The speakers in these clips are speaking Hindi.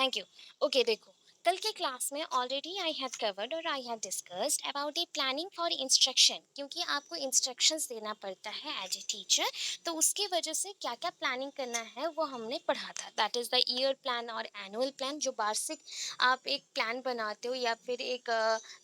Thank you. ओके देखो, कल के क्लास में ऑलरेडी आई हैव कवर्ड और I have discussed about the planning for instruction, क्योंकि आपको इंस्ट्रक्शंस देना पड़ता है एज ए टीचर। तो उसके वजह से क्या क्या प्लानिंग करना है वो हमने पढ़ा था। That is the year plan और एनुअल प्लान, जो वार्षिक आप एक प्लान बनाते हो या फिर एक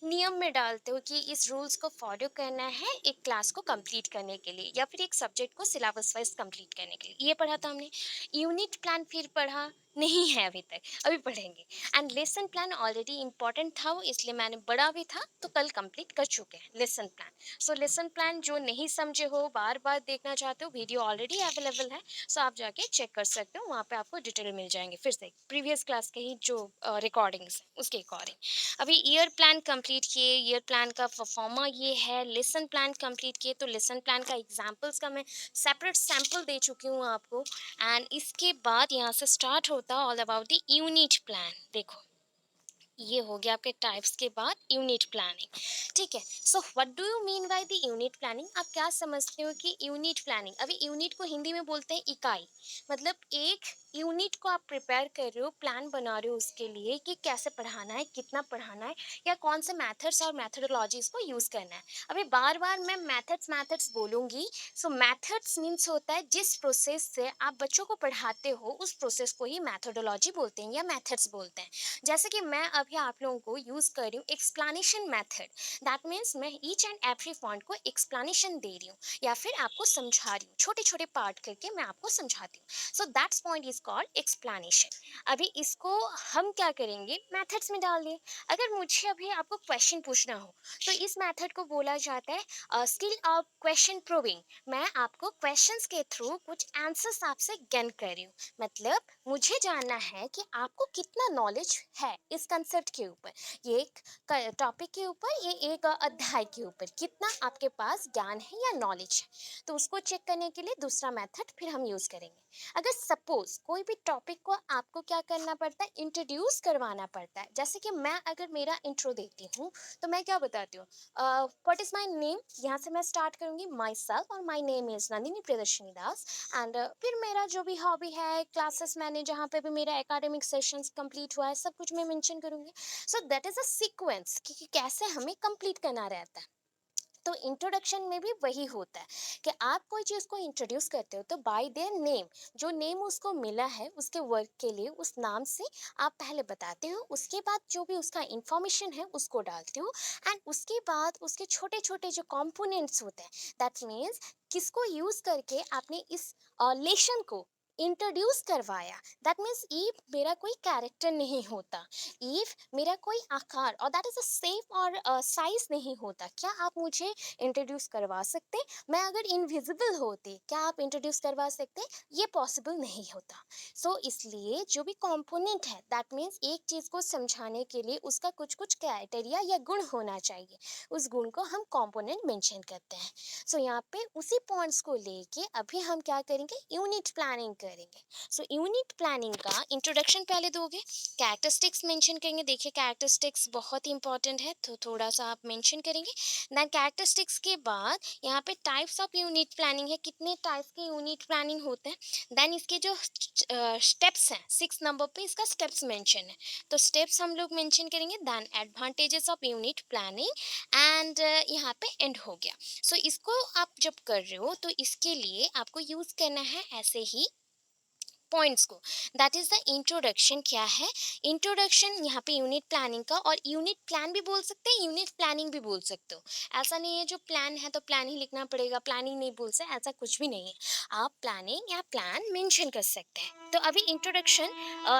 नियम में डालते हो कि इस रूल्स को फॉलो करना है एक क्लास को कंप्लीट करने के लिए या फिर एक सब्जेक्ट को सिलेबस वाइज कंप्लीट करने के लिए। ये पढ़ा था हमने। यूनिट प्लान फिर पढ़ा नहीं है अभी तक, अभी पढ़ेंगे। And lesson plan already important था वो, इसलिए मैंने पढ़ा भी था, तो कल कंप्लीट कर चुके हैं lesson plan. So lesson plan जो नहीं समझे हो, बार बार देखना चाहते हो, वीडियो ऑलरेडी अवेलेबल है। सो आप जाके चेक कर सकते हो, वहाँ पे आपको डिटेल मिल जाएंगे फिर से प्रीवियस क्लास के ही जो रिकॉर्डिंग्स हैं उसके अकॉर्डिंग। अभी ईयर प्लान कंप्लीट किए, ईयर प्लान का परफॉर्मा ये है। लेसन प्लान कंप्लीट किए, तो लेसन प्लान का एग्जाम्पल्स का मैं सेपरेट सैम्पल दे चुकी हूँ आपको। एंड इसके बाद यहाँ से स्टार्ट होता all about the unit plan. देखो, ये हो गया आपके टाइप्स के बाद यूनिट प्लानिंग। ठीक है, so what do you mean by the unit planning? आप क्या समझते हो कि यूनिट प्लानिंग? अभी यूनिट को हिंदी में बोलते हैं इकाई। मतलब एक यूनिट को आप प्रिपेयर कर रहे हो, प्लान बना रहे हो उसके लिए कि कैसे पढ़ाना है, कितना पढ़ाना है, या कौन से मेथड्स और मेथडोलॉजीज को यूज करना है। अभी बार बार मैं मेथड्स मेथड्स बोलूंगी। सो मेथड्स मीन्स होता है जिस प्रोसेस से आप बच्चों को पढ़ाते हो, उस प्रोसेस को ही मेथोडोलॉजी बोलते हैं या मेथड्स बोलते हैं। जैसे कि मैं अभी आप लोगों को यूज कर रही हूँ एक्सप्लेनेशन मेथड। दैट मीन्स मैं ईच एंड एवरी पॉइंट को एक्सप्लेनेशन दे रही हूँ या फिर आपको समझा रही हूँ, छोटे छोटे पार्ट करके मैं आपको समझाती हूँ। So that's point is called explanation. अभी इसको हम क्या करेंगे, मेथड्स में डाल दिए। अगर मुझे अभी आपको क्वेश्चन पूछना हो, तो इस मेथड को बोला जाता है स्किल ऑफ क्वेश्चन प्रूविंग। मैं आपको क्वेश्चंस के थ्रू कुछ आंसर्स आपसे गेन कर रही हूँ। मतलब मुझे जानना है कि आपको कितना नॉलेज है इस कंसेप्ट के ऊपर, ये एक टॉपिक के ऊपर, ये एक अध्याय के ऊपर कितना आपके पास ज्ञान है या नॉलेज है। तो उसको चेक करने के लिए दूसरा मेथड फिर हम यूज करेंगे। अगर सपोज कोई भी टॉपिक को आपको क्या करना पड़ता है, इंट्रोड्यूस करवाना पड़ता है। जैसे कि मैं अगर मेरा इंट्रो देती हूँ, तो मैं क्या बताती हूँ, व्हाट इज माई नेम, यहाँ से मैं स्टार्ट करूंगी माई सेल्फ, और my name is Nandini Priyadarshini Das. And फिर मेरा जो भी हॉबी है, क्लासेस मैंने जहाँ पे भी मेरा एकेडमिक सेशंस कंप्लीट हुआ है, सब कुछ मैं मेंशन करूंगी। सो दैट इज अ सीक्वेंस कि कैसे हमें कंप्लीट करना रहता है। तो इंट्रोडक्शन में भी वही होता है कि आप कोई चीज़ को इंट्रोड्यूस करते हो, तो बाय देयर नेम, जो नेम उसको मिला है उसके वर्क के लिए, उस नाम से आप पहले बताते हो। उसके बाद जो भी उसका इंफॉर्मेशन है उसको डालते हो। एंड उसके बाद उसके छोटे छोटे जो कंपोनेंट्स होते हैं, दैट मीन्स किसको यूज करके आपने इस लेशन को इंट्रोड्यूस करवाया। दैट मीन्स इफ मेरा कोई कैरेक्टर नहीं होता, इफ मेरा कोई आकार और दैट इज अ सेप और साइज नहीं होता, क्या आप मुझे इंट्रोड्यूस करवा सकते? मैं अगर इनविजिबल होती, क्या आप इंट्रोड्यूस करवा सकते? ये पॉसिबल नहीं होता। सो इसलिए जो भी कंपोनेंट है, दैट मीन्स एक चीज को समझाने के लिए उसका कुछ कुछ क्राइटेरिया या गुण होना चाहिए, उस गुण को हम कंपोनेंट मेंशन करते हैं। सो यहाँ पे उसी पॉइंट्स को लेके अभी हम क्या करेंगे, यूनिट प्लानिंग करेंगे। सो यूनिट प्लानिंग का इंट्रोडक्शन पहले दोगे, कैरेक्टरिस्टिक्स मेंशन करेंगे। देखिए कैरेक्टरिस्टिक्स बहुत ही इंपॉर्टेंट है, तो थोड़ा सा आप मेंशन करेंगे। देन कैरेक्टरिस्टिक्स के बाद यहाँ पे टाइप्स ऑफ यूनिट प्लानिंग है, कितने टाइप्स के यूनिट प्लानिंग होते हैं। देन इसके जो स्टेप्स हैं, 6 नंबर पे इसका स्टेप्स मेंशन है, तो स्टेप्स हम लोग मेंशन करेंगे। Then advantages of unit planning, and यहाँ पे एंड हो गया। सो इसको आप जब कर रहे हो, तो इसके लिए आपको यूज करना है ऐसे ही पॉइंट्स को। That is the introduction. क्या है इंट्रोडक्शन यहाँ पे यूनिट प्लानिंग का, और यूनिट प्लान भी बोल सकते हैं, यूनिट प्लानिंग भी बोल सकते हो। ऐसा नहीं है जो प्लान है तो प्लान ही लिखना पड़ेगा, प्लानिंग नहीं बोल सकते, ऐसा कुछ भी नहीं है। आप प्लानिंग या प्लान मेंशन कर सकते हैं। तो अभी introduction,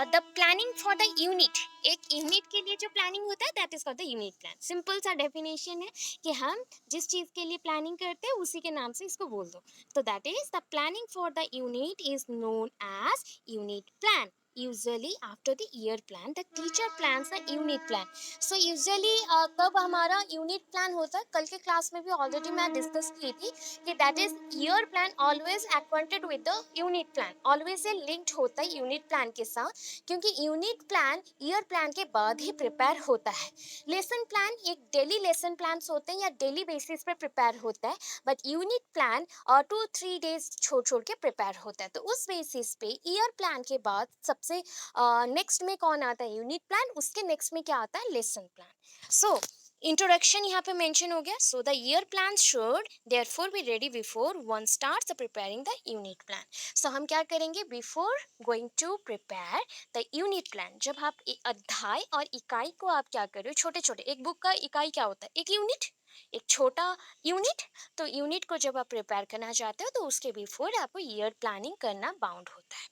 the planning for the unit, एक यूनिट के लिए जो प्लानिंग होता है that is called the unit plan. Simple सा डेफिनेशन है कि हम जिस चीज के लिए प्लानिंग करते हैं उसी के नाम से इसको बोल दो। So that is the planning for the unit is known as unit plan. Usually after the year plan, the teacher plans the unit plan. So usually कब हमारा unit plan होता है, कल के क्लास में भी ऑलरेडी मैं डिस्कस की थी कि that is year plan always acquainted with the unit plan. Always ये linked होता है unit plan के साथ, क्योंकि unit plan year plan के बाद ही प्रिपेयर होता है। लेसन प्लान एक डेली लेसन प्लान्स होते हैं या डेली बेसिस पे प्रिपेयर होता है, बट यूनिट प्लान और 2-3 डेज छोड़ छोड़ के प्रिपेयर होता है। तो उस बेसिस पे ईयर प्लान के बाद सब सबसे नेक्स्ट में कौन आता है, यूनिट प्लान, उसके नेक्स्ट में क्या आता है, लेसन प्लान। सो इंट्रोडक्शन यहाँ पे मेंशन हो गया। So the year plan should therefore be ready before one starts preparing the unit plan. So हम क्या करेंगे, before going to prepare the unit plan, जब आप अध्याय और इकाई को आप क्या कर रहे हो, छोटे छोटे, एक बुक का इकाई क्या होता है, एक यूनिट, एक छोटा यूनिट। तो यूनिट को जब आप प्रिपेयर करना चाहते हो तो उसके बिफोर आपको ईयर प्लानिंग करना बाउंड होता है।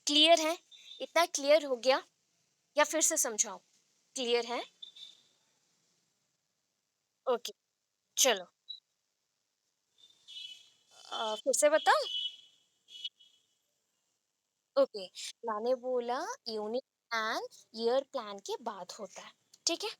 क्लियर है, इतना क्लियर हो गया या फिर से समझाऊं, क्लियर है? ओके, चलो फिर से बताओ। ओके, मैंने बोला यूनिट प्लान ईयर प्लान के बाद होता है, ठीक है।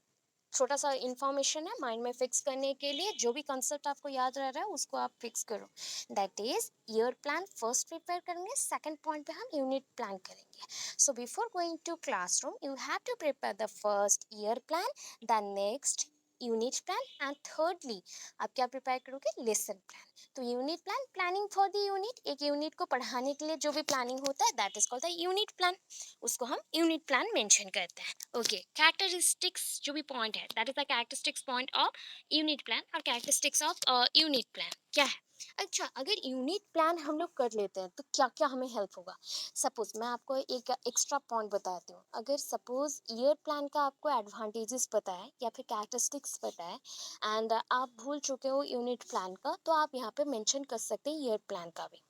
छोटा सा इंफॉर्मेशन है माइंड में फिक्स करने के लिए, जो भी कंसेप्ट आपको याद रह रहा है उसको आप फिक्स करो। That is year plan first prepare करेंगे, सेकंड पॉइंट पे हम यूनिट प्लान करेंगे। So before going to classroom you have to prepare the first year plan, then next unit plan, and thirdly आप क्या प्रिपेयर करोगे, लेसन प्लान। तो unit plan, planning for the unit, एक यूनिट को पढ़ाने के लिए जो भी प्लानिंग होता है that is called the unit plan, उसको हम यूनिट प्लान मेंशन करते हैं। ओके, कैरेक्टरिस्टिक्स जो भी पॉइंट है that is the characteristics point of unit plan, और कैरेक्टरिस्टिक्स ऑफ यूनिट प्लान क्या है। अच्छा, अगर यूनिट प्लान हम लोग कर लेते हैं तो क्या क्या हमें हेल्प होगा। सपोज मैं आपको एक एक्स्ट्रा पॉइंट बताती हूँ, अगर सपोज ईयर प्लान का आपको एडवांटेजेस पता है या फिर कैरेक्टरिस्टिक्स पता है एंड आप भूल चुके हो यूनिट प्लान का, तो आप यहाँ पे मेंशन कर सकते हैं ईयर प्लान का भी।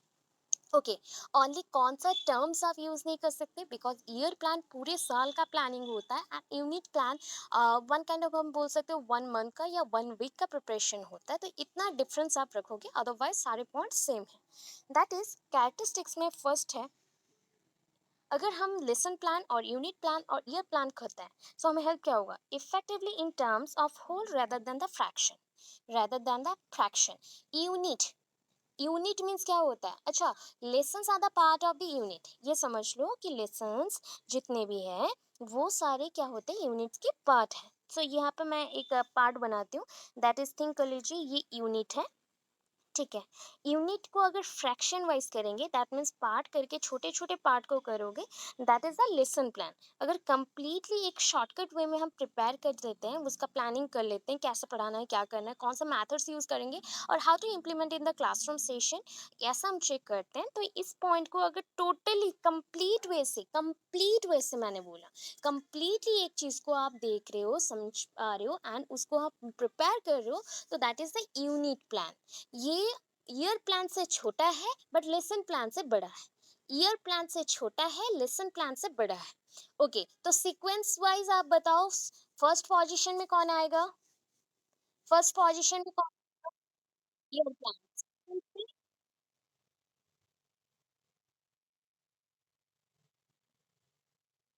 ओके, ओनली कौन सा टर्म्स आप यूज नहीं कर सकते, बिकॉज ईयर प्लान पूरे साल का प्लानिंग होता है and unit plan one kind of हम बोल सकते हो वन मंथ का या वन वीक का प्रिपरेशन होता है। तो इतना डिफरेंस आप रखोगे, अदरवाइज सारे पॉइंट सेम है। दैट इज कैरेक्टरिस्टिक्स में फर्स्ट है, अगर हम लेसन प्लान और यूनिट प्लान और ईयर प्लान करते हैं सो हमें हेल्प क्या होगा, effectively in terms of whole rather than the fraction, rather than the fraction. Unit, unit means क्या होता है, अच्छा, lessons are the part of the unit, ये समझ लो कि लेसन्स जितने भी हैं वो सारे क्या होते हैं, यूनिट्स के पार्ट है। सो यहाँ पे मैं एक पार्ट बनाती हूँ, दैट इज थिंक कर लीजिए ये यूनिट है, ठीक है। यूनिट को अगर फ्रैक्शन वाइज करेंगे दैट मीन्स पार्ट करके छोटे छोटे पार्ट को करोगे, that is the lesson plan. अगर कंप्लीटली एक शॉर्टकट वे में हम प्रिपेयर कर देते हैं, उसका प्लानिंग कर लेते हैं, कैसे पढ़ाना है, क्या करना है, कौन सा मैथड्स यूज करेंगे और how to implement in the classroom session, ऐसा हम चेक करते हैं। तो इस पॉइंट को अगर टोटली कंप्लीट वे से मैंने बोला, कंप्लीटली एक चीज को आप देख रहे हो, समझ पा रहे हो एंड उसको आप प्रिपेयर कर रहे हो, तो that is the unit plan. ये ईयर प्लान से छोटा है बट लेसन प्लान से बड़ा है, ईयर प्लान से छोटा है, लेसन प्लान से बड़ा है। ओके, तो सीक्वेंस वाइज आप बताओ, फर्स्ट पोजीशन में कौन आएगा, फर्स्ट पोजीशन में कौन, year plan,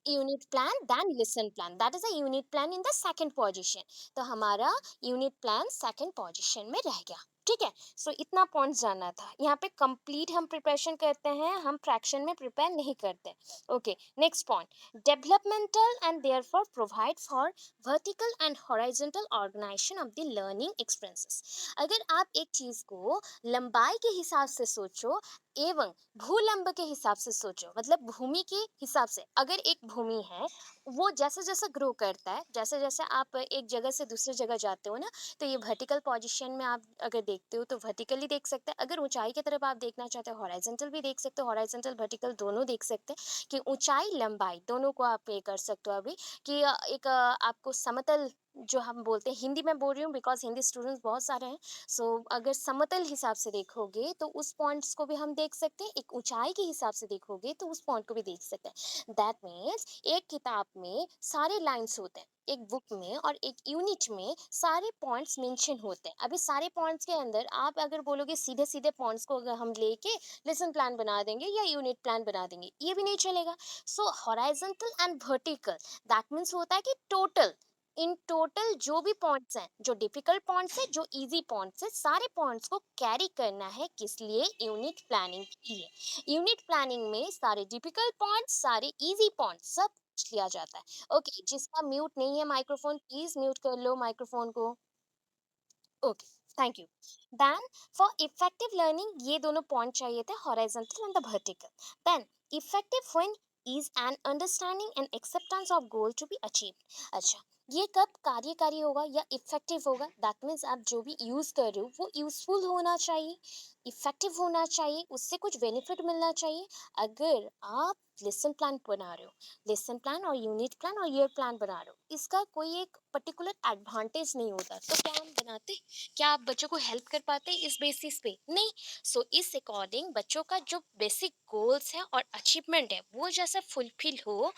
unit plan then lesson plan, that is a unit plan in the second position. तो हमारा यूनिट प्लान सेकंड पोजीशन में रह गया, ठीक है। सो इतना पॉइंट जानना था, यहाँ पे कंप्लीट हम प्रिपरेशन करते हैं, हम फ्रैक्शन में प्रिपेयर नहीं करते। Okay, next point, developmental and therefore provide for vertical and horizontal organisation of the learning experiences. अगर आप एक चीज को लंबाई के हिसाब से सोचो एवं भूलंब के हिसाब से सोचो, मतलब भूमि के हिसाब से, अगर एक भूमि है वो जैसे जैसे ग्रो करता है, जैसे जैसे आप एक जगह से दूसरी जगह जाते हो ना, तो ये वर्टिकल पोजीशन में आप अगर देखते हो तो वर्टिकली देख सकते हैं, अगर ऊंचाई की तरफ आप देखना चाहते हो हॉरिजॉन्टल भी देख सकते हो, हॉरिजॉन्टल वर्टिकल दोनों देख सकते हैं कि ऊंचाई लंबाई दोनों को आप पे कर सकते हो। अभी कि एक आपको समतल, जो हम बोलते हैं, हिंदी में बोल रही हूँ बिकॉज हिंदी स्टूडेंट्स बहुत सारे हैं। सो अगर समतल हिसाब से देखोगे तो उस पॉइंट्स को भी हम देख सकते हैं, एक ऊंचाई के हिसाब से देखोगे तो उस पॉइंट को भी देख सकते हैं। दैट मीन्स एक किताब में सारे लाइंस होते हैं, एक बुक में और एक यूनिट में सारे पॉइंट्स मेंशन होते हैं। अभी सारे पॉइंट्स के अंदर आप अगर बोलोगे सीधे सीधे पॉइंट्स को अगर हम लेके लेसन प्लान बना देंगे या यूनिट प्लान बना देंगे, ये भी नहीं चलेगा। सो horizontal and vertical, that means होता है कि टोटल, इन टोटल जो भी पॉइंट्स हैं, जो डिफिकल्ट पॉइंट्स है, जो इजी पॉइंट्स है, सारे पॉइंट्स को कैरी करना है, किस लिए, यूनिट प्लानिंग के लिए। यूनिट प्लानिंग में सारे डिफिकल्ट पॉइंट्स, सारे इजी पॉइंट्स सब पूछ लिया जाता है। ओके, जिसका म्यूट नहीं है माइक्रोफोन, प्लीज म्यूट कर लो माइक्रोफोन को। Okay, thank you. Then for effective learning ये दोनों पॉइंट चाहिए थे, horizontal and the vertical. Then effective when is an understanding and acceptance of goal to be achieve. अच्छा, ये कब कार्यकारी होगा या इफेक्टिव होगा? दैट मीन्स आप जो भी यूज कर रहे हो वो यूजफुल होना चाहिए, इफेक्टिव होना चाहिए, उससे कुछ बेनिफिट मिलना चाहिए। अगर आप लेसन प्लान बना रहे हो, लेसन प्लान और यूनिट प्लान और ईयर प्लान बना रहे हो, इसका कोई एक पर्टिकुलर एडवांटेज नहीं होता, तो क्या हम बनाते? क्या आप बच्चों को हेल्प कर पाते इस बेसिस पे? नहीं। सो इस अकॉर्डिंग बच्चों का जो बेसिक गोल्स है और अचीवमेंट है वो जैसा फुलफिल हो,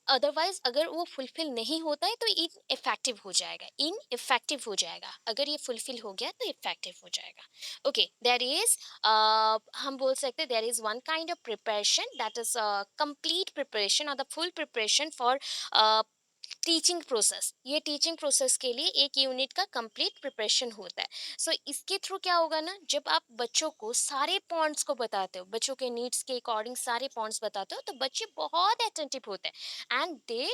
अदरवाइज अगर वो फुलफिल नहीं होता है तो इन इफेक्टिव हो जाएगा, इन इफेक्टिव हो जाएगा। अगर ये फुलफिल हो गया तो इफेक्टिव हो जाएगा। ओके, देयर इज हम बोल सकते हैं there is one kind of preparation, that is complete preparation और the full preparation for teaching process. ये टीचिंग प्रोसेस के लिए एक यूनिट का कंप्लीट प्रिपरेशन होता है। सो इसके थ्रू क्या होगा ना, जब आप बच्चों को सारे पॉइंट्स को बताते हो, बच्चों के नीड्स के अकॉर्डिंग सारे पॉइंट्स बताते हो, तो बच्चे बहुत अटेंटिव होते हैं and they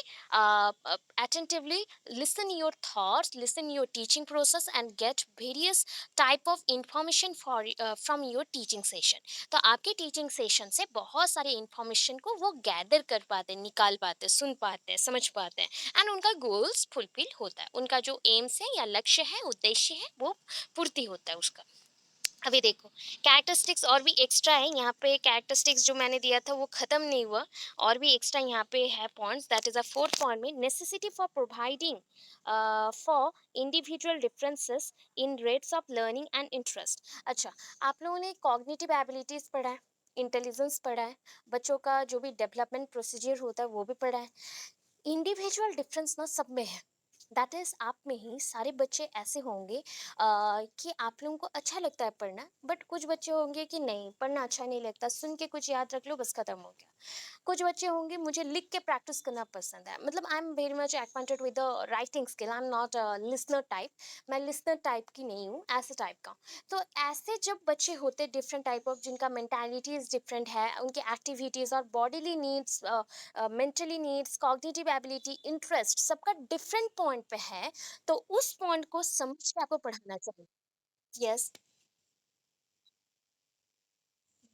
attentively listen your thoughts, listen your teaching process and get various type of information for from your teaching session। तो आपके टीचिंग सेशन से बहुत सारे इंफॉर्मेशन को वो गैदर कर पाते हैं, निकाल पाते हैं, सुन पाते हैं, समझ पाते हैं एंड उनका गोल्स फुलफिल होता है, उनका जो एम्स है या लक्ष्य है, उद्देश्य है, वो पूर्ति होता है उसका। अभी देखो, कैरेक्टरिस्टिक्स और भी एक्स्ट्रा है यहाँ पे। कैरेक्टरिस्टिक्स जो मैंने दिया था वो खत्म नहीं हुआ, और भी एक्स्ट्रा यहाँ पे है points. That is a fourth point में, necessity for providing for individual differences in rates of learning and interest. अच्छा, आप लोगों ने कॉग्निटिव एबिलिटीज पढ़ा है, इंटेलिजेंस पढ़ा है, बच्चों का जो भी डेवलपमेंट प्रोसीजर होता है वो भी पढ़ा है। इंडिविजुअल डिफरेंस ना सब में है। दैट इज आप में ही सारे बच्चे ऐसे होंगे कि आप लोगों को अच्छा लगता है पढ़ना, बट कुछ बच्चे होंगे कि नहीं, पढ़ना अच्छा नहीं लगता, सुन के कुछ याद रख लो बस खत्म हो गया। कुछ बच्चे होंगे मुझे लिख के प्रैक्टिस करना पसंद है, मतलब I am very much acquainted with the writing skill, I am not listener type. मैं लिसनर टाइप की नहीं हूँ, ऐसे टाइप का हूँ। तो ऐसे जब बच्चे होते डिफरेंट टाइप ऑफ, जिनका मेंटालिटीज डिफरेंट है, उनके एक्टिविटीज और bodily needs, mentally needs, cognitive ability, interest सबका डिफरेंट पॉइंट पे है, तो उस पॉइंट को समझ के आपको पढ़ाना चाहिए। यस।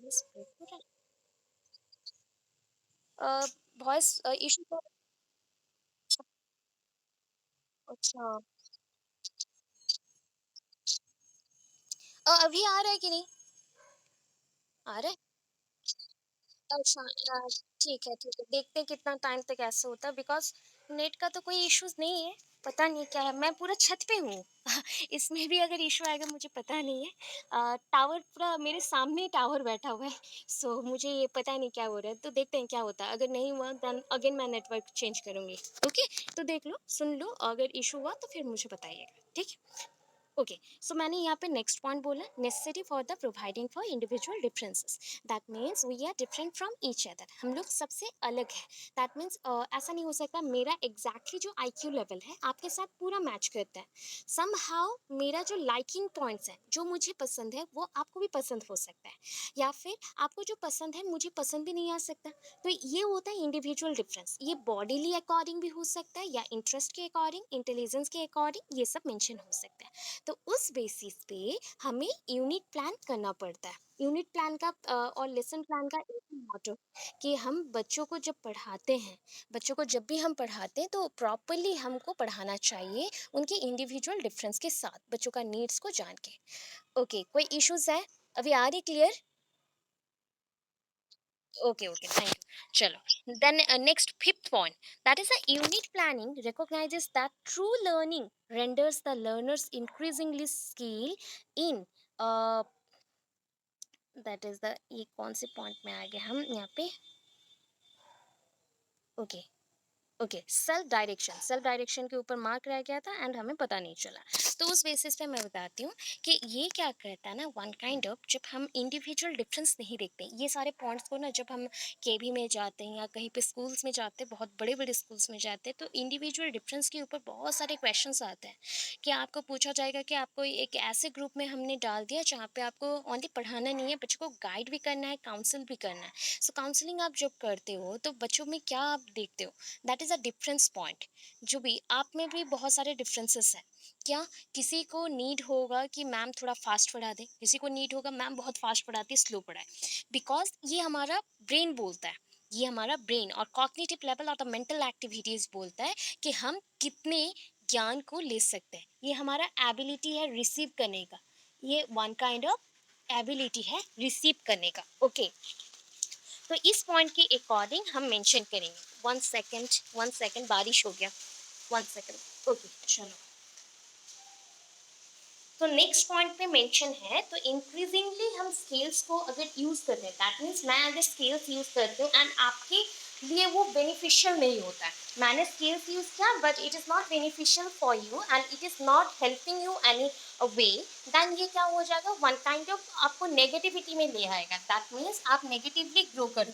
यस, बिल्कुल। वॉइस इशू तो। अच्छा, अभी आ रहा है कि नहीं? आ रहा है। अच्छा, ठीक है, ठीक है, देखते हैं कितना टाइम तक ऐसे होता है, बिकॉज नेट का तो कोई इश्यूज नहीं है। पता नहीं क्या है, मैं पूरा छत पे हूँ। इसमें भी अगर इशू आएगा मुझे पता नहीं है। टावर पूरा मेरे सामने ही टावर बैठा हुआ है। सो मुझे ये पता नहीं क्या हो रहा है, तो देखते हैं क्या होता है। अगर नहीं हुआ देन अगेन मैं नेटवर्क चेंज करूंगी। ओके, तो देख लो, सुन लो, अगर इशू हुआ तो फिर मुझे बताइएगा, ठीक है? ओके, सो मैंने यहाँ पे नेक्स्ट पॉइंट बोला, necessity for the providing for individual differences. That means we are different from each other, हम लोग सबसे अलग है। दैट मीन्स ऐसा नहीं हो सकता मेरा एग्जैक्टली जो IQ लेवल है आपके साथ पूरा मैच करता है। सम हाउ मेरा जो लाइकिंग पॉइंट्स है, जो मुझे पसंद है वो आपको भी पसंद हो सकता है, या फिर आपको जो पसंद है मुझे पसंद भी नहीं आ सकता। तो ये होता है इंडिविजुअल डिफरेंस। ये बॉडीली अकॉर्डिंग भी हो सकता है, या इंटरेस्ट के अकॉर्डिंग, इंटेलिजेंस के अकॉर्डिंग, ये सब मेंशन हो सकता है। तो उस बेसिस पे हमें यूनिट प्लान करना पड़ता है। यूनिट प्लान का और लेसन प्लान का एक ही मोटो, कि हम बच्चों को जब पढ़ाते हैं, बच्चों को जब भी हम पढ़ाते हैं तो प्रॉपरली हमको पढ़ाना चाहिए, उनके इंडिविजुअल डिफरेंस के साथ, बच्चों का नीड्स को जान के। ओके, कोई इश्यूज है? अभी आ रही clear? Okay, okay, thank you. चलो, then next fifth point, that is a unit planning recognizes that true learning renders the learners increasingly skill in uh, that is the, ये कौन से पॉइंट में आ गए हम यहाँ पे? ओके, ओके, सेल्फ डायरेक्शन के ऊपर मार्क रह गया था एंड हमें पता नहीं चला। तो उस बेसिस पे मैं बताती हूँ कि ये क्या करता है ना, वन काइंड ऑफ, जब हम इंडिविजुअल डिफरेंस नहीं देखते, ये सारे पॉइंट्स को ना, जब हम केवी में जाते हैं या कहीं पे स्कूल्स में जाते हैं, बहुत बड़े बड़े स्कूल्स में जाते हैं, तो इंडिविजुअल डिफरेंस के ऊपर बहुत सारे क्वेश्चंस आते हैं। कि आपको पूछा जाएगा कि आपको एक ऐसे ग्रुप में हमने डाल दिया जहाँ पे आपको ओनली पढ़ाना नहीं है, बच्चों को गाइड भी करना है, काउंसिल भी करना है। सो काउंसलिंग आप जब करते हो तो बच्चों में क्या आप देखते हो? That is a difference point. जो भी आप में भी बहुत सारे डिफरेंसेस हैं। क्या किसी को नीड होगा कि मैम थोड़ा फास्ट पढ़ा दे, किसी को नीड होगा मैम बहुत फास्ट पढ़ाती है, स्लो पढ़ाए, बिकॉज ये हमारा ब्रेन बोलता है। ये हमारा ब्रेन और कॉग्निटिव लेवल और द मेंटल एक्टिविटीज बोलता है कि हम कितने ज्ञान को ले सकते हैं। ये हमारा एबिलिटी है रिसीव करने का, ये वन काइंड ऑफ एबिलिटी है रिसीव करने का। ओके, तो इस पॉइंट के अकॉर्डिंग हम मेंशन करेंगे। वन सेकंड, वन सेकंड, बारिश हो गया, वन सेकंड। ओके चलो, तो नेक्स्ट पॉइंट पे मेंशन है, तो इंक्रीजिंगली हम स्केल्स को अगर यूज करते हैं, दैट मीन्स मैं अगर स्केल्स यूज करती हूँ एंड आपके लिए वो बेनिफिशियल नहीं होता है, मैंने स्केल्स यूज किया but it is not beneficial for you and it is not helping you any way, देन ये क्या हो जाएगा, वन काइंड ऑफ आपको नेगेटिविटी में ले आएगा। दैट मीन्स आप नेगेटिवली ग्रो करोगे,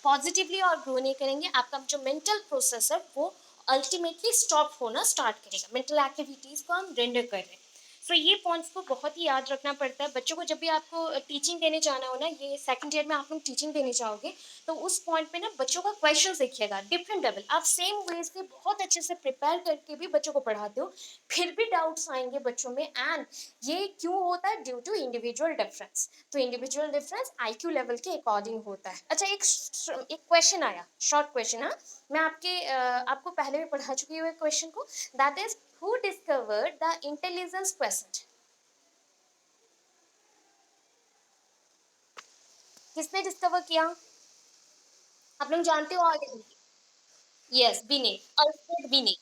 पॉजिटिवली और ग्रो नहीं करेंगे। आपका जो मेंटल प्रोसेस है वो अल्टीमेटली स्टॉप होना स्टार्ट करेगा, मेंटल एक्टिविटीज को हम रेंडर कर रहे हैं। सो ये पॉइंट्स को बहुत ही याद रखना पड़ता है बच्चों को। जब भी आपको टीचिंग देने जाना हो ना, ये सेकंड ईयर में आप लोग टीचिंग देने जाओगे, तो उस पॉइंट पे ना बच्चों का क्वेश्चन देखिएगा डिफरेंट लेवल। आप सेम वे से बहुत अच्छे से प्रिपेयर करके भी बच्चों को पढ़ाते हो, फिर भी डाउट्स आएंगे बच्चों में, एंड ये क्यों होता है, ड्यू टू इंडिविजुअल डिफरेंस। तो इंडिविजुअल डिफरेंस आईक्यू लेवल के अकॉर्डिंग होता है। अच्छा, एक क्वेश्चन आया, शॉर्ट क्वेश्चन। हाँ, मैं आपको पहले भी पढ़ा चुकी हूँ क्वेश्चन को, that is who discovered the intelligence quotient? किसने डिस्कवर किया, आप लोग जानते हो आगे? Yes, beneath, Alfred beneath.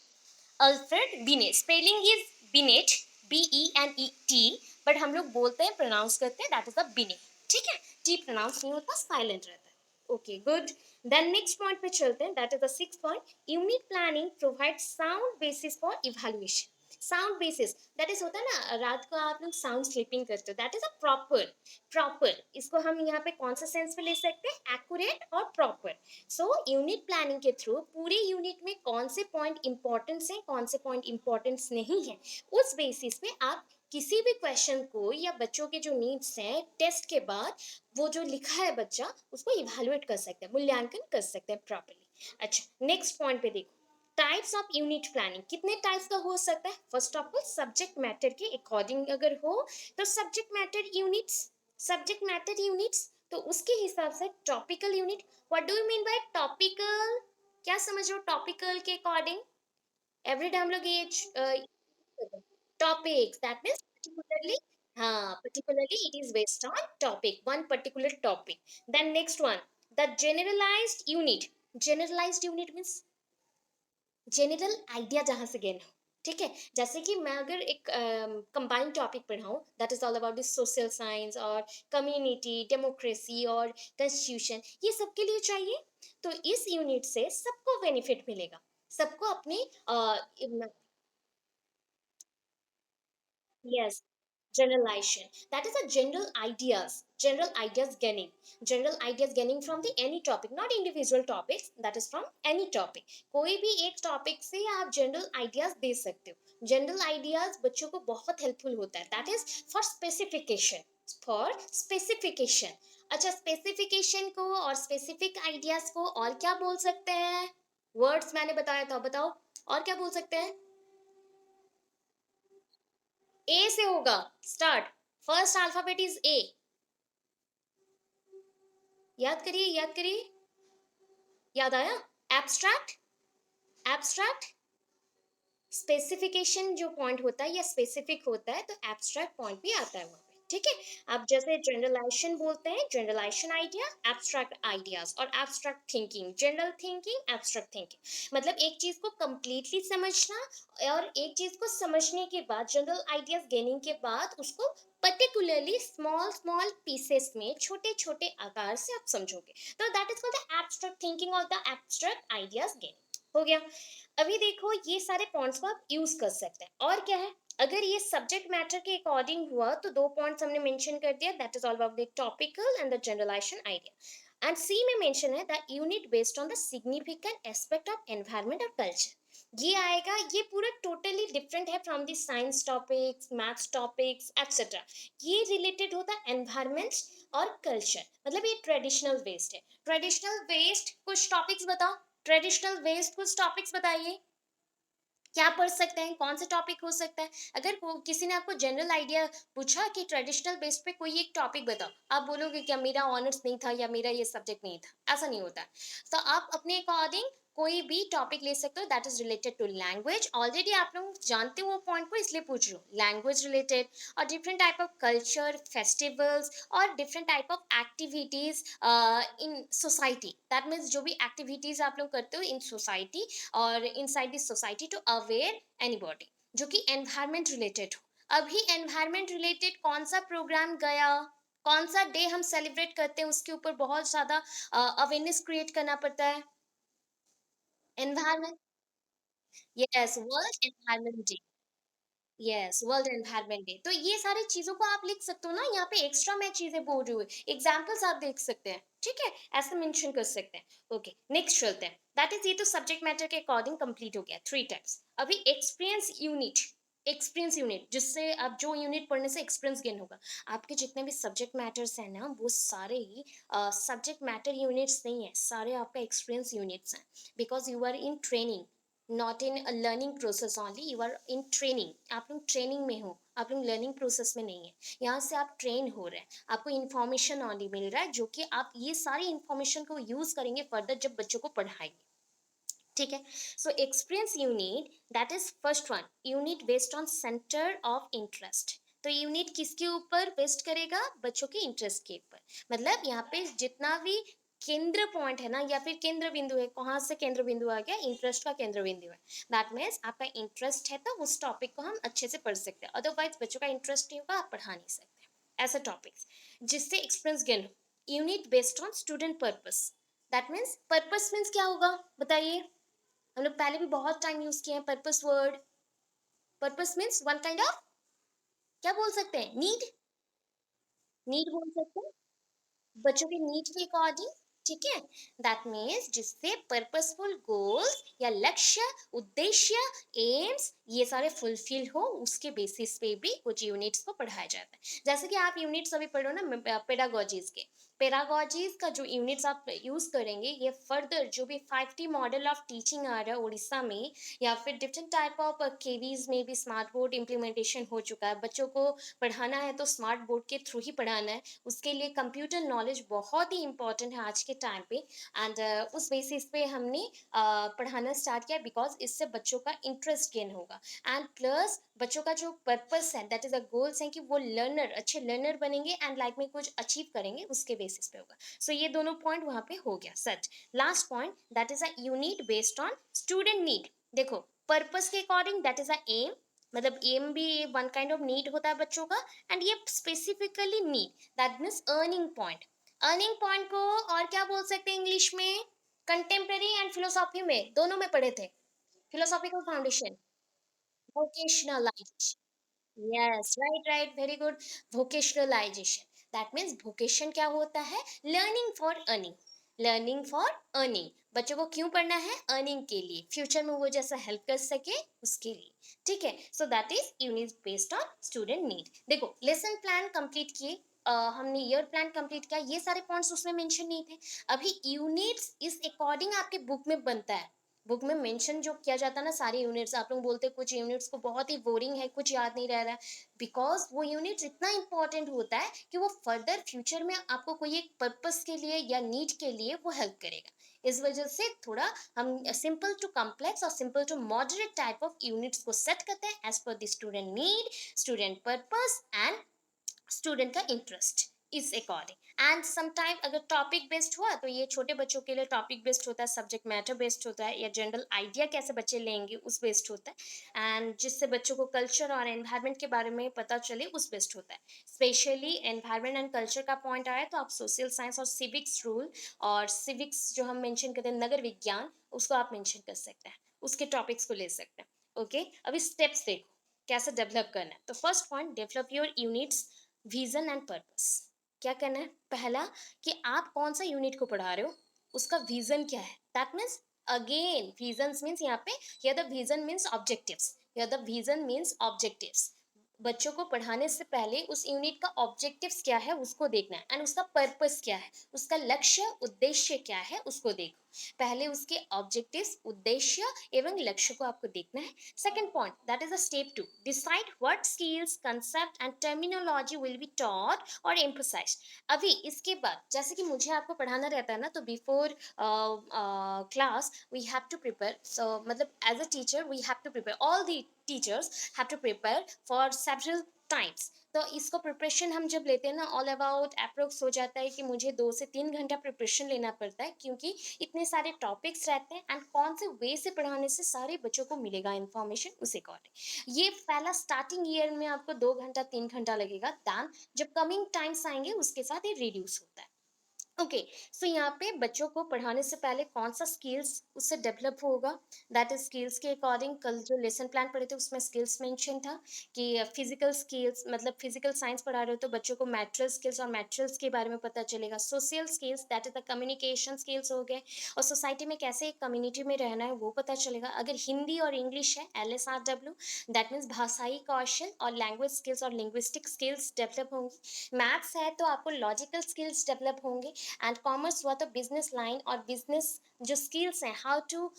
Alfred beneath, spelling is beneath, BENET, but हम लोग बोलते हैं, प्रोनाउंस करते हैं, दैट इज अ बिनेट। ठीक है, टी प्रोनाउंस नहीं होता, साइलेंट रहता है। Okay good, then next point पे चलते हैं, that is the six point, unit planning provide sound basis for evaluation. Sound basis, that is होता है ना, रात को आप लोग साउंड स्लीपिंग करते हो, that is a proper, proper इसको हम यहाँ पे कौन सा सेंस में ले सकते हैं, एक्यूरेट और प्रॉपर। सो यूनिट प्लानिंग के थ्रू पूरे यूनिट में कौन से पॉइंट इंपॉर्टेंस हैं, कौन से पॉइंट इंपॉर्टेंस नहीं है, उस बेसिस पे आप किसी भी क्वेश्चन को या बच्चों के जो नीड्स हैं टेस्ट के बाद, वो जो लिखा है बच्चा उसको इवेलुएट कर सकते हैं, मूल्यांकन कर सकते हैं प्रॉपर्ली। अच्छा, नेक्स्ट पॉइंट पे देखो, टाइप्स ऑफ यूनिट प्लानिंग, कितने टाइप्स का हो सकता है। First of all, subject matter के अकॉर्डिंग अगर हो तो subject matter units, subject matter units, तो उसके हिसाब से topical unit. What do you mean bye topical, क्या समझ रहे हो टॉपिकल के अकॉर्डिंग, एवरीडे हम लोग ये टॉपिक्स, दैट मींस पर्टिकुलरली, हाँ particularly it is based on topic, one particular topic. Then next one, the generalised unit, generalised unit means general idea जहाँ से गेन हो। ठीक है, जैसे कि मैं अगर एक कंबाइंड टॉपिक पढ़ाऊँ, that is all about this social science और कम्युनिटी, डेमोक्रेसी और कॉन्स्टिट्यूशन, ये सबके लिए चाहिए, तो इस यूनिट से सबको बेनिफिट मिलेगा, सबको अपने yes, generalization, that is a general ideas gaining, general ideas gaining from the any topic, not individual topics, that is from any topic, कोई भी एक टॉपिक से आप जनरल आइडियाज दे सकते हो। जनरल आइडियाज बच्चों को बहुत हेल्पफुल होता है, that is for specification, for specification. अच्छा, स्पेसिफिकेशन को और स्पेसिफिक आइडियाज को और क्या बोल सकते हैं, वर्ड्स मैंने बताया था, बताओ और क्या बोल सकते हैं। ए से होगा start, first alphabet is a, याद करिए, याद करिए, याद आया। एब्स्ट्रैक्ट, एब्स्ट्रैक्ट, स्पेसिफिकेशन जो पॉइंट होता है या स्पेसिफिक होता है, तो एब्स्ट्रैक्ट पॉइंट भी आता है वहां पे। ठीक है, आप जैसे जनरलाइजेशन बोलते हैं, जनरलाइजेशन आइडिया, एब्स्ट्रैक्ट आइडियाज, और abstract thinking, general thinking, abstract thinking, मतलब एक चीज को कंप्लीटली समझना, और एक चीज को समझने के बाद, जनरल आइडियाज गेनिंग के बाद, उसको पर्टिकुलरली स्मॉल स्मॉल पीसेस में, छोटे छोटे आकार से आप समझोगे, तो that is called the abstract thinking और द एब्स्ट्रैक्ट आइडियाज गेनिंग। हो गया। अभी देखो, ये सारे पॉइंट्स को आप यूज कर सकते हैं, और क्या है, अगर ये सब्जेक्ट मैटर के अकॉर्डिंग हुआ तो दो पॉइंट्स हमने मेंशन कर दिया, that is all about the topical and the generalisation idea. And C में मेंशन है the unit based on the significant aspect of environment और कल्चर। ये आएगा, ये पूरा टोटली डिफरेंट है from the science topics, maths topics etcetera. ये रिलेटेड होता है एनवायरनमेंट और कल्चर, मतलब ये ट्रेडिशनल वेस्ट है। ट्रेडिशनल वेस्ट कुछ टॉपिक्स बताओ, ट्रेडिशनल वेस्ट कुछ टॉपिक्स बताइए। क्या पढ़ सकते हैं, कौन सा टॉपिक हो सकता है। अगर किसी ने आपको जनरल आइडिया पूछा कि ट्रेडिशनल बेस पे कोई एक टॉपिक बताओ, आप बोलोगे क्या मेरा ऑनर्स नहीं था या मेरा ये सब्जेक्ट नहीं था, ऐसा नहीं होता है। तो आप अपने अकॉर्डिंग कोई भी टॉपिक ले सकते हो that is related to language. Already आप लोग जानते हो वो पॉइंट को, इसलिए पूछ रही हूँ। लैंग्वेज रिलेटेड और different type of culture, festivals और different type of activities in society. That means जो भी एक्टिविटीज आप लोग करते हो इन सोसाइटी और inside this society to aware anybody, जो कि एनवायरमेंट रिलेटेड हो। अभी एनवायरमेंट रिलेटेड कौन सा प्रोग्राम गया, कौन सा डे हम सेलिब्रेट करते हैं, उसके ऊपर बहुत ज्यादा अवेयरनेस क्रिएट करना पड़ता है। Environment, yes, world environment day. Yes, world environment day. तो ये सारी चीजों को आप लिख सकते हो ना, यहाँ पे एक्स्ट्रा मैं चीजें बोल रही हूँ, एग्जाम्पल्स आप देख सकते हैं, ठीक है, ऐसे मेंशन कर सकते हैं। ओके, नेक्स्ट चलते हैं। दैट इज, ये तो सब्जेक्ट मैटर के अकॉर्डिंग कंप्लीट हो गया, 3 टाइप्स। अभी एक्सपीरियंस यूनिट। एक्सपीरियंस यूनिट, जिससे आप जो यूनिट पढ़ने से एक्सपीरियंस गेन होगा। आपके जितने भी सब्जेक्ट मैटर्स हैं ना, वो सारे ही सब्जेक्ट मैटर यूनिट्स नहीं है, सारे आपका एक्सपीरियंस यूनिट्स हैं। Because you are in training, not in a learning process only, you are in training. आप लोग ट्रेनिंग में हो, आप लोग लर्निंग प्रोसेस में नहीं है। यहाँ से आप ट्रेन हो रहे हैं, आपको इन्फॉर्मेशन ओनली मिल रहा है, जो कि आप ये सारी इन्फॉर्मेशन को यूज करेंगे फर्दर जब बच्चों को पढ़ाएंगे, ठीक है। So experience unit, that is first one, unit based on centre of interest. तो यूनिट किसके ऊपर बेस्ड करेगा, बच्चों के इंटरेस्ट के ऊपर। मतलब यहाँ पे जितना भी केंद्र पॉइंट है ना, या फिर केंद्र बिंदु है, कहाँ से केंद्र बिंदु आ गया, इंटरेस्ट का केंद्र बिंदु है। दैट मीन्स आपका इंटरेस्ट है तो उस टॉपिक को हम अच्छे से पढ़ सकते हैं, अदरवाइज बच्चों का इंटरेस्ट नहीं होगा, आप पढ़ा नहीं सकते ऐसे टॉपिक्स जिससे एक्सपीरियंस गेन हो। Unit based on student purpose. That means purpose means क्या होगा, बताइए। हम लोग पहले भी बहुत टाइम यूज किए हैं purpose word. Purpose means one kind of, क्या बोल सकते हैं, नीड। नीड बोल सकते हैं, बच्चों के नीड के अकॉर्डिंग, ठीक है। दैट मीन्स जिससे पर्पसफुल गोल्स या लक्ष्य, उद्देश्य, एम्स ये सारे फुलफिल हो, उसके बेसिस पे भी कुछ यूनिट्स को पढ़ाया जाता है। जैसे कि आप यूनिट्स अभी पढ़ो ना पेडागोजीज के, पेडागोजीज का जो यूनिट्स आप यूज करेंगे, ये फर्दर जो भी 5T मॉडल ऑफ टीचिंग आ रहा है उड़ीसा में, या फिर डिफरेंट टाइप ऑफ केवीज में भी स्मार्ट बोर्ड इम्प्लीमेंटेशन हो चुका है। बच्चों को पढ़ाना है तो स्मार्ट बोर्ड के थ्रू ही पढ़ाना है, उसके लिए कंप्यूटर नॉलेज बहुत ही इंपॉर्टेंट है आज के टाइम पे। एंड उस बेसिस पे हमने पढ़ाना स्टार्ट किया, बिकॉज इससे बच्चों का इंटरेस्ट गेन होगा। एंड प्लस बच्चों का जो पर्पस है, दैट इज अ गोल्स है कि वो लर्नर, अच्छे लर्नर बनेंगे एंड लाइफ में कुछ अचीव करेंगे, उसके बेसिस पे होगा। सो ये दोनों पॉइंट वहां पे हो गया सच। Last point, that is a unit based on student need. देखो, पर्पस के according that is a aim, मतलब एम भी वन काइंड ऑफ नीड होता है बच्चों का। एंड ये specifically need, that means earning point. Earning point को और क्या बोल सकते हैं इंग्लिश में, कंटेम्प्रेरी एंड फिलोसॉफी में दोनों में पढ़े थे, philosophical foundation, vocationalisation. Yes, right right, very good. Vocationalisation, that means vocation क्या होता है, learning for earning. Learning for earning, बच्चों को क्यों पढ़ना है, अर्निंग के लिए, फ्यूचर में वो जैसा हेल्प कर सके उसके लिए, ठीक है। सो that is unit based on student need. देखो, लेसन प्लान कंप्लीट किए, हमने ईयर प्लान कंप्लीट किया, ये सारे पॉइंट्स उसमें मेंशन नहीं थे। अभी यूनिट्स इस अकॉर्डिंग आपके बुक में बनता है। बुक में मेंशन जो किया जाता है ना सारे यूनिट्स, आप लोग बोलते हैं कुछ यूनिट्स को बहुत ही बोरिंग है, कुछ याद नहीं रह रहा है, बिकॉज वो यूनिट्स इतना इंपॉर्टेंट होता है कि वो फर्दर फ्यूचर में आपको कोई एक पर्पस के लिए या नीड के लिए वो हेल्प करेगा। इस वजह से थोड़ा हम सिंपल टू कॉम्प्लेक्स और simple to moderate type of units को सेट करते हैं एज पर the student need, student purpose and student का इंटरेस्ट इस अकॉर्डिंग। एंड समटाइम अगर टॉपिक बेस्ड हुआ तो ये छोटे बच्चों के लिए टॉपिक बेस्ड होता है, सब्जेक्ट मैटर बेस्ड होता है, या जनरल आइडिया कैसे बच्चे लेंगे उस बेस्ड होता है। एंड जिससे बच्चों को कल्चर और एनवायरनमेंट के बारे में पता चले उस बेस्ड होता है। स्पेशली एनवायरनमेंट एंड कल्चर का पॉइंट आया तो आप सोशल साइंस और सिविक्स रूल, और सिविक्स जो हम मेंशन करते हैं नगर विज्ञान, उसको आप मेंशन कर सकते हैं, उसके टॉपिक्स को ले सकते हैं। ओके, अभी स्टेप्स देखो कैसे डेवलप करना है। तो first point, develop your units vision and purpose. क्या करना है, पहला कि आप कौन सा यूनिट को पढ़ा रहे हो, उसका विजन क्या है। That means again vision means यहाँ पे, या द विजन मीन्स ऑब्जेक्टिव्स, या द विजन मीन्स ऑब्जेक्टिव्स। बच्चों को पढ़ाने से पहले उस यूनिट का ऑब्जेक्टिव्स क्या है उसको देखना है एंड उसका पर्पस क्या है, उसका लक्ष्य उद्देश्य क्या है उसको देखो। पहले उसके ऑब्जेक्टिव्स उद्देश्य एवं लक्ष्य को आपको देखना है। Second point, that is a step two, decide what skills concept and terminology will be taught और एम्फोसाइज। अभी इसके बाद जैसे कि मुझे आपको पढ़ाना रहता है ना, तो before class we have to prepare, so मतलब as a teacher we have to prepare, all the teachers have to prepare for several times। तो इसको प्रिपरेशन हम जब लेते हैं ना, ऑल अबाउट अप्रोक्स हो जाता है कि मुझे 2 से 3 घंटा प्रिपरेशन लेना पड़ता है, क्योंकि इतने सारे टॉपिक्स रहते हैं एंड कौन से वे से पढ़ाने से सारे बच्चों को मिलेगा इन्फॉर्मेशन उस अकॉर्डिंग। ये पहला स्टार्टिंग ईयर में आपको 2 घंटा 3 घंटा लगेगा, दैन जब कमिंग टाइम्स आएंगे उसके साथ ये रिड्यूस होता है। ओके, सो यहाँ पे बच्चों को पढ़ाने से पहले कौन सा स्किल्स उससे डेवलप होगा, दैट इज स्किल्स के अकॉर्डिंग कल जो लेसन प्लान पढ़े थे उसमें स्किल्स मेंशन था कि फिजिकल स्किल्स, मतलब फिजिकल साइंस पढ़ा रहे हो तो बच्चों को मैटेरियल स्किल्स और मैटेरियल्स के बारे में पता चलेगा। Social skills, that is the communication skills हो गए, और सोसाइटी में कैसे एक कम्युनिटी में रहना है वो पता चलेगा। अगर हिंदी और इंग्लिश है, LSRW, दैट मीन्स भाषाई कौशल और लैंग्वेज स्किल्स और लिंग्विस्टिक स्किल्स डेवलप होंगी। मैथ्स है तो आपको लॉजिकल स्किल्स डेवलप होंगे। एंड कॉमर्स हुआ तो बिजनेस लाइन और बिजनेस जो स्किल्स हैं, हाउ टू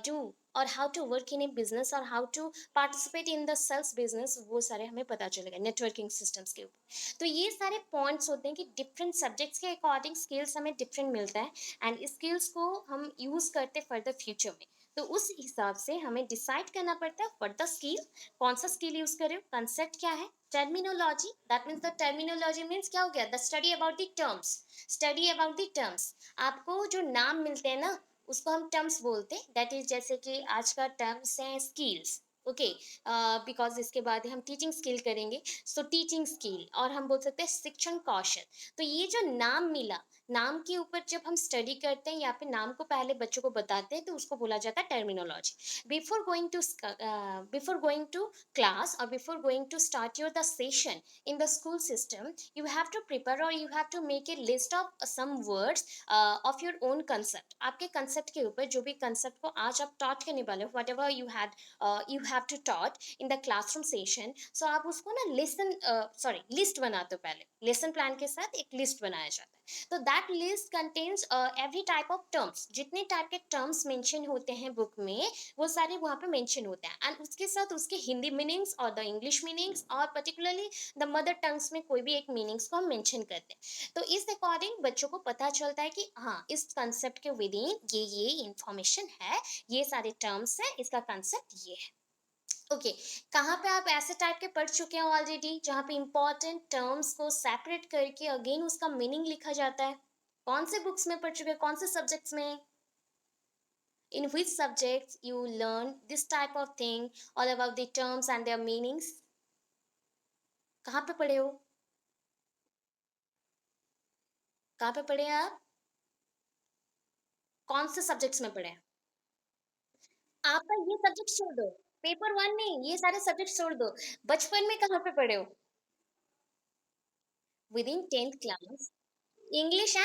डू और how to work in a business और how to participate in the sales business, वो सारे हमें पता चलेगा नेटवर्किंग सिस्टम्स के ऊपर। तो ये सारे पॉइंट्स होते हैं कि डिफरेंट सब्जेक्ट्स के अकॉर्डिंग स्किल्स हमें डिफरेंट मिलता है एंड स्किल्स को हम यूज करते फर्दर फ्यूचर में। तो उस हिसाब से हमें डिसाइड करना पड़ता है व्हाट द स्किल, कौन सा स्किल यूज करें, कंसेप्ट क्या है, terminology, that means the terminology means क्या हो गया, the study about the terms, study about the terms. आपको जो नाम मिलते हैं ना उसको हम टर्म्स बोलते हैं, दैट इज जैसे कि आज का टर्म्स है स्किल्स। ओके, बिकॉज इसके बाद हम टीचिंग स्किल करेंगे, सो टीचिंग स्किल, और हम बोल सकते हैं शिक्षण कौशल। तो ये जो नाम मिला, नाम के ऊपर जब हम स्टडी करते हैं या फिर नाम को पहले बच्चों को बताते हैं तो उसको बोला जाता है terminology. Before going to class or before going to start your the session in the school system, you have to prepare or you have to make a list of some words of your own concept। आपके concept के ऊपर जो भी concept को आज आप taught करने वाले हो, whatever you have to taught in the classroom session, so आप उसको ना lesson sorry list बनाते हो। पहले lesson plan के साथ एक list बनाया जाता है। तो that list contains every type of terms, जितने टाइप के टर्म्स मेंशन होते हैं बुक में वो सारे वहाँ पे मेंशन होते हैं एंड उसके साथ उसके हिंदी मीनिंग्स और द इंग्लिश मीनिंग्स और पर्टिकुलरली द मदर टंग्स में कोई भी एक मीनिंग्स को हम मेंशन करते हैं। तो इस अकॉर्डिंग बच्चों को पता चलता है कि हाँ इस कंसेप्ट के विद इन ये इंफॉर्मेशन है, ये सारे टर्म्स हैं, इसका कंसेप्ट ये है। ओके, कहाँ पे आप ऐसे टाइप के पढ़ चुके हैं ऑलरेडी जहाँ पे इंपॉर्टेंट टर्म्स को सेपरेट करके अगेन उसका मीनिंग लिखा जाता है? कौन से बुक्स में पढ़ चुके हैं, कौन से सब्जेक्ट्स में? In which subjects you learn this type of thing, all about the terms and their meanings? कहाँ पे पढ़े हो? कहाँ पे पढ़े हैं आप? कौन से सब्जेक्ट्स में पढ़े हैं? आपका ये सब्जेक्ट छोड़ दो, पेपर वन नहीं, ये सारे सब्जेक्ट छोड़ दो। बचपन में कहाँ पे पढ़े हो? With in 10th class English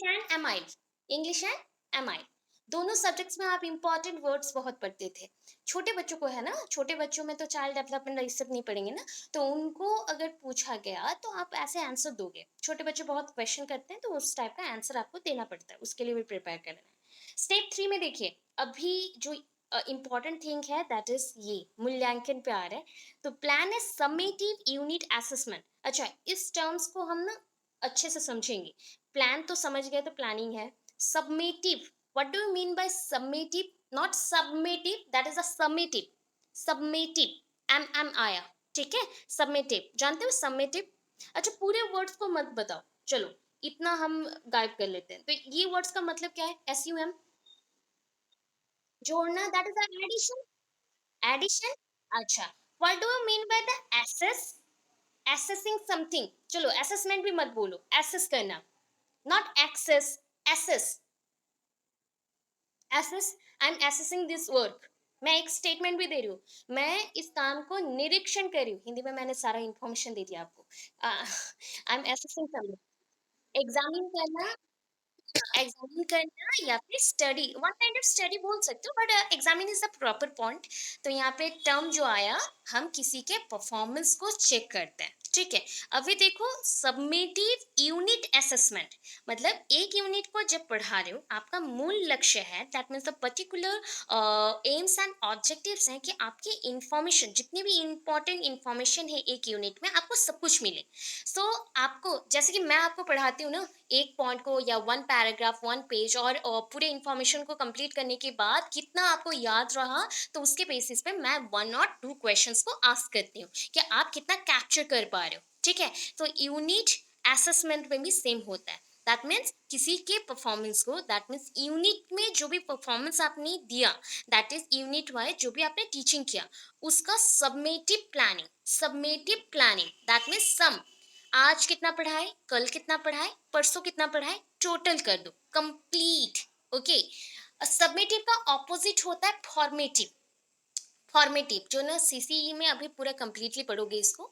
and MI, English and MI, दोनों सब्जेक्ट्स में आप इंपॉर्टेंट वर्ड्स बहुत पढ़ते थे। छोटे बच्चों को है ना, छोटे बच्चों में तो चाइल्ड डेवलपमेंट ये सब नहीं पढ़ेंगे ना, तो उनको अगर पूछा गया तो आप ऐसे आंसर दोगे। छोटे बच्चे बहुत क्वेश्चन करते हैं तो उस टाइप का आंसर आपको देना पड़ता है, उसके लिए भी प्रिपेयर कर लेना है। स्टेप 3 में देखिए, अभी जो इम्पॉर्टेंट थिंग है दैट इज ये मूल्यांकन पे आ रहा है। तो प्लान है समेटिव यूनिट असेसमेंट। अच्छा, इस टर्म्स को हम ना अच्छे से समझेंगे। प्लान तो समझ गए तो प्लानिंग है। Summative, what do you mean by summative? Not summative, that is a summative. Summative, M M आया, ठीक है। सबमेटिव जानते हो सबमेटिव? अच्छा, पूरे वर्ड्स को मत बताओ, चलो इतना हम गायब कर लेते हैं। तो ये वर्ड्स का मतलब क्या है? SUM, जोड़ना, दैट इज एडिशन। एडिशन, अच्छा। What do you mean by the assess? Assessing something, चलो असेसमेंट भी मत बोलो, एसेस करना, not access, assess. Assess, I am assessing this work, मैं एक स्टेटमेंट भी दे रही हूँ, मैं इस काम को निरीक्षण कर रही हूँ। हिंदी में मैंने सारा इंफॉर्मेशन दे दिया आपको। आई एम एसेसिंग समथिंग, एग्जामिन करना, एग्जामिन करना या फिर study, one kind of study बोल सकते हो, but examine is the proper point. तो यहाँ पे टर्म जो आया, हम किसी के परफॉर्मेंस को चेक करते हैं, ठीक है। अभी देखो, सबमेटिव यूनिट असेसमेंट, मतलब एक यूनिट को जब पढ़ा रहे हो, आपका मूल लक्ष्य है, that means the particular AIIMS and objectives हैं कि आपकी इंफॉर्मेशन, जितनी भी इंपॉर्टेंट इंफॉर्मेशन है एक यूनिट में, आपको सब कुछ मिले। सो आपको, जैसे कि मैं आपको पढ़ाती हूँ ना, एक पॉइंट को या वन पैराग्राफ, वन पेज, और पूरे इंफॉर्मेशन को कंप्लीट करने के बाद कितना आपको याद रहा, तो उसके बेसिस पे मैं वन और टू क्वेश्चंस को आस्क करती हूँ कि आप कितना कैप्चर कर पा रहे हो, ठीक है। तो यूनिट असेसमेंट में भी सेम होता है। दैट मीन्स किसी के परफॉर्मेंस को, दैट मीन्स यूनिट में जो भी परफॉर्मेंस आपने दिया, दैट इज यूनिट वाइज जो भी आपने टीचिंग किया, उसका सबमेटिव प्लानिंग दैट मीन्स सम, आज कितना पढ़ाए, कल कितना पढ़ाए, परसों कितना पढ़ाए, टोटल कर दो, कंप्लीट। ओके। सबमिटिव का ऑपोजिट होता है फॉर्मेटिव। फॉर्मेटिव जो ना सीसीई में अभी पूरा कंप्लीटली पढ़ोगे इसको,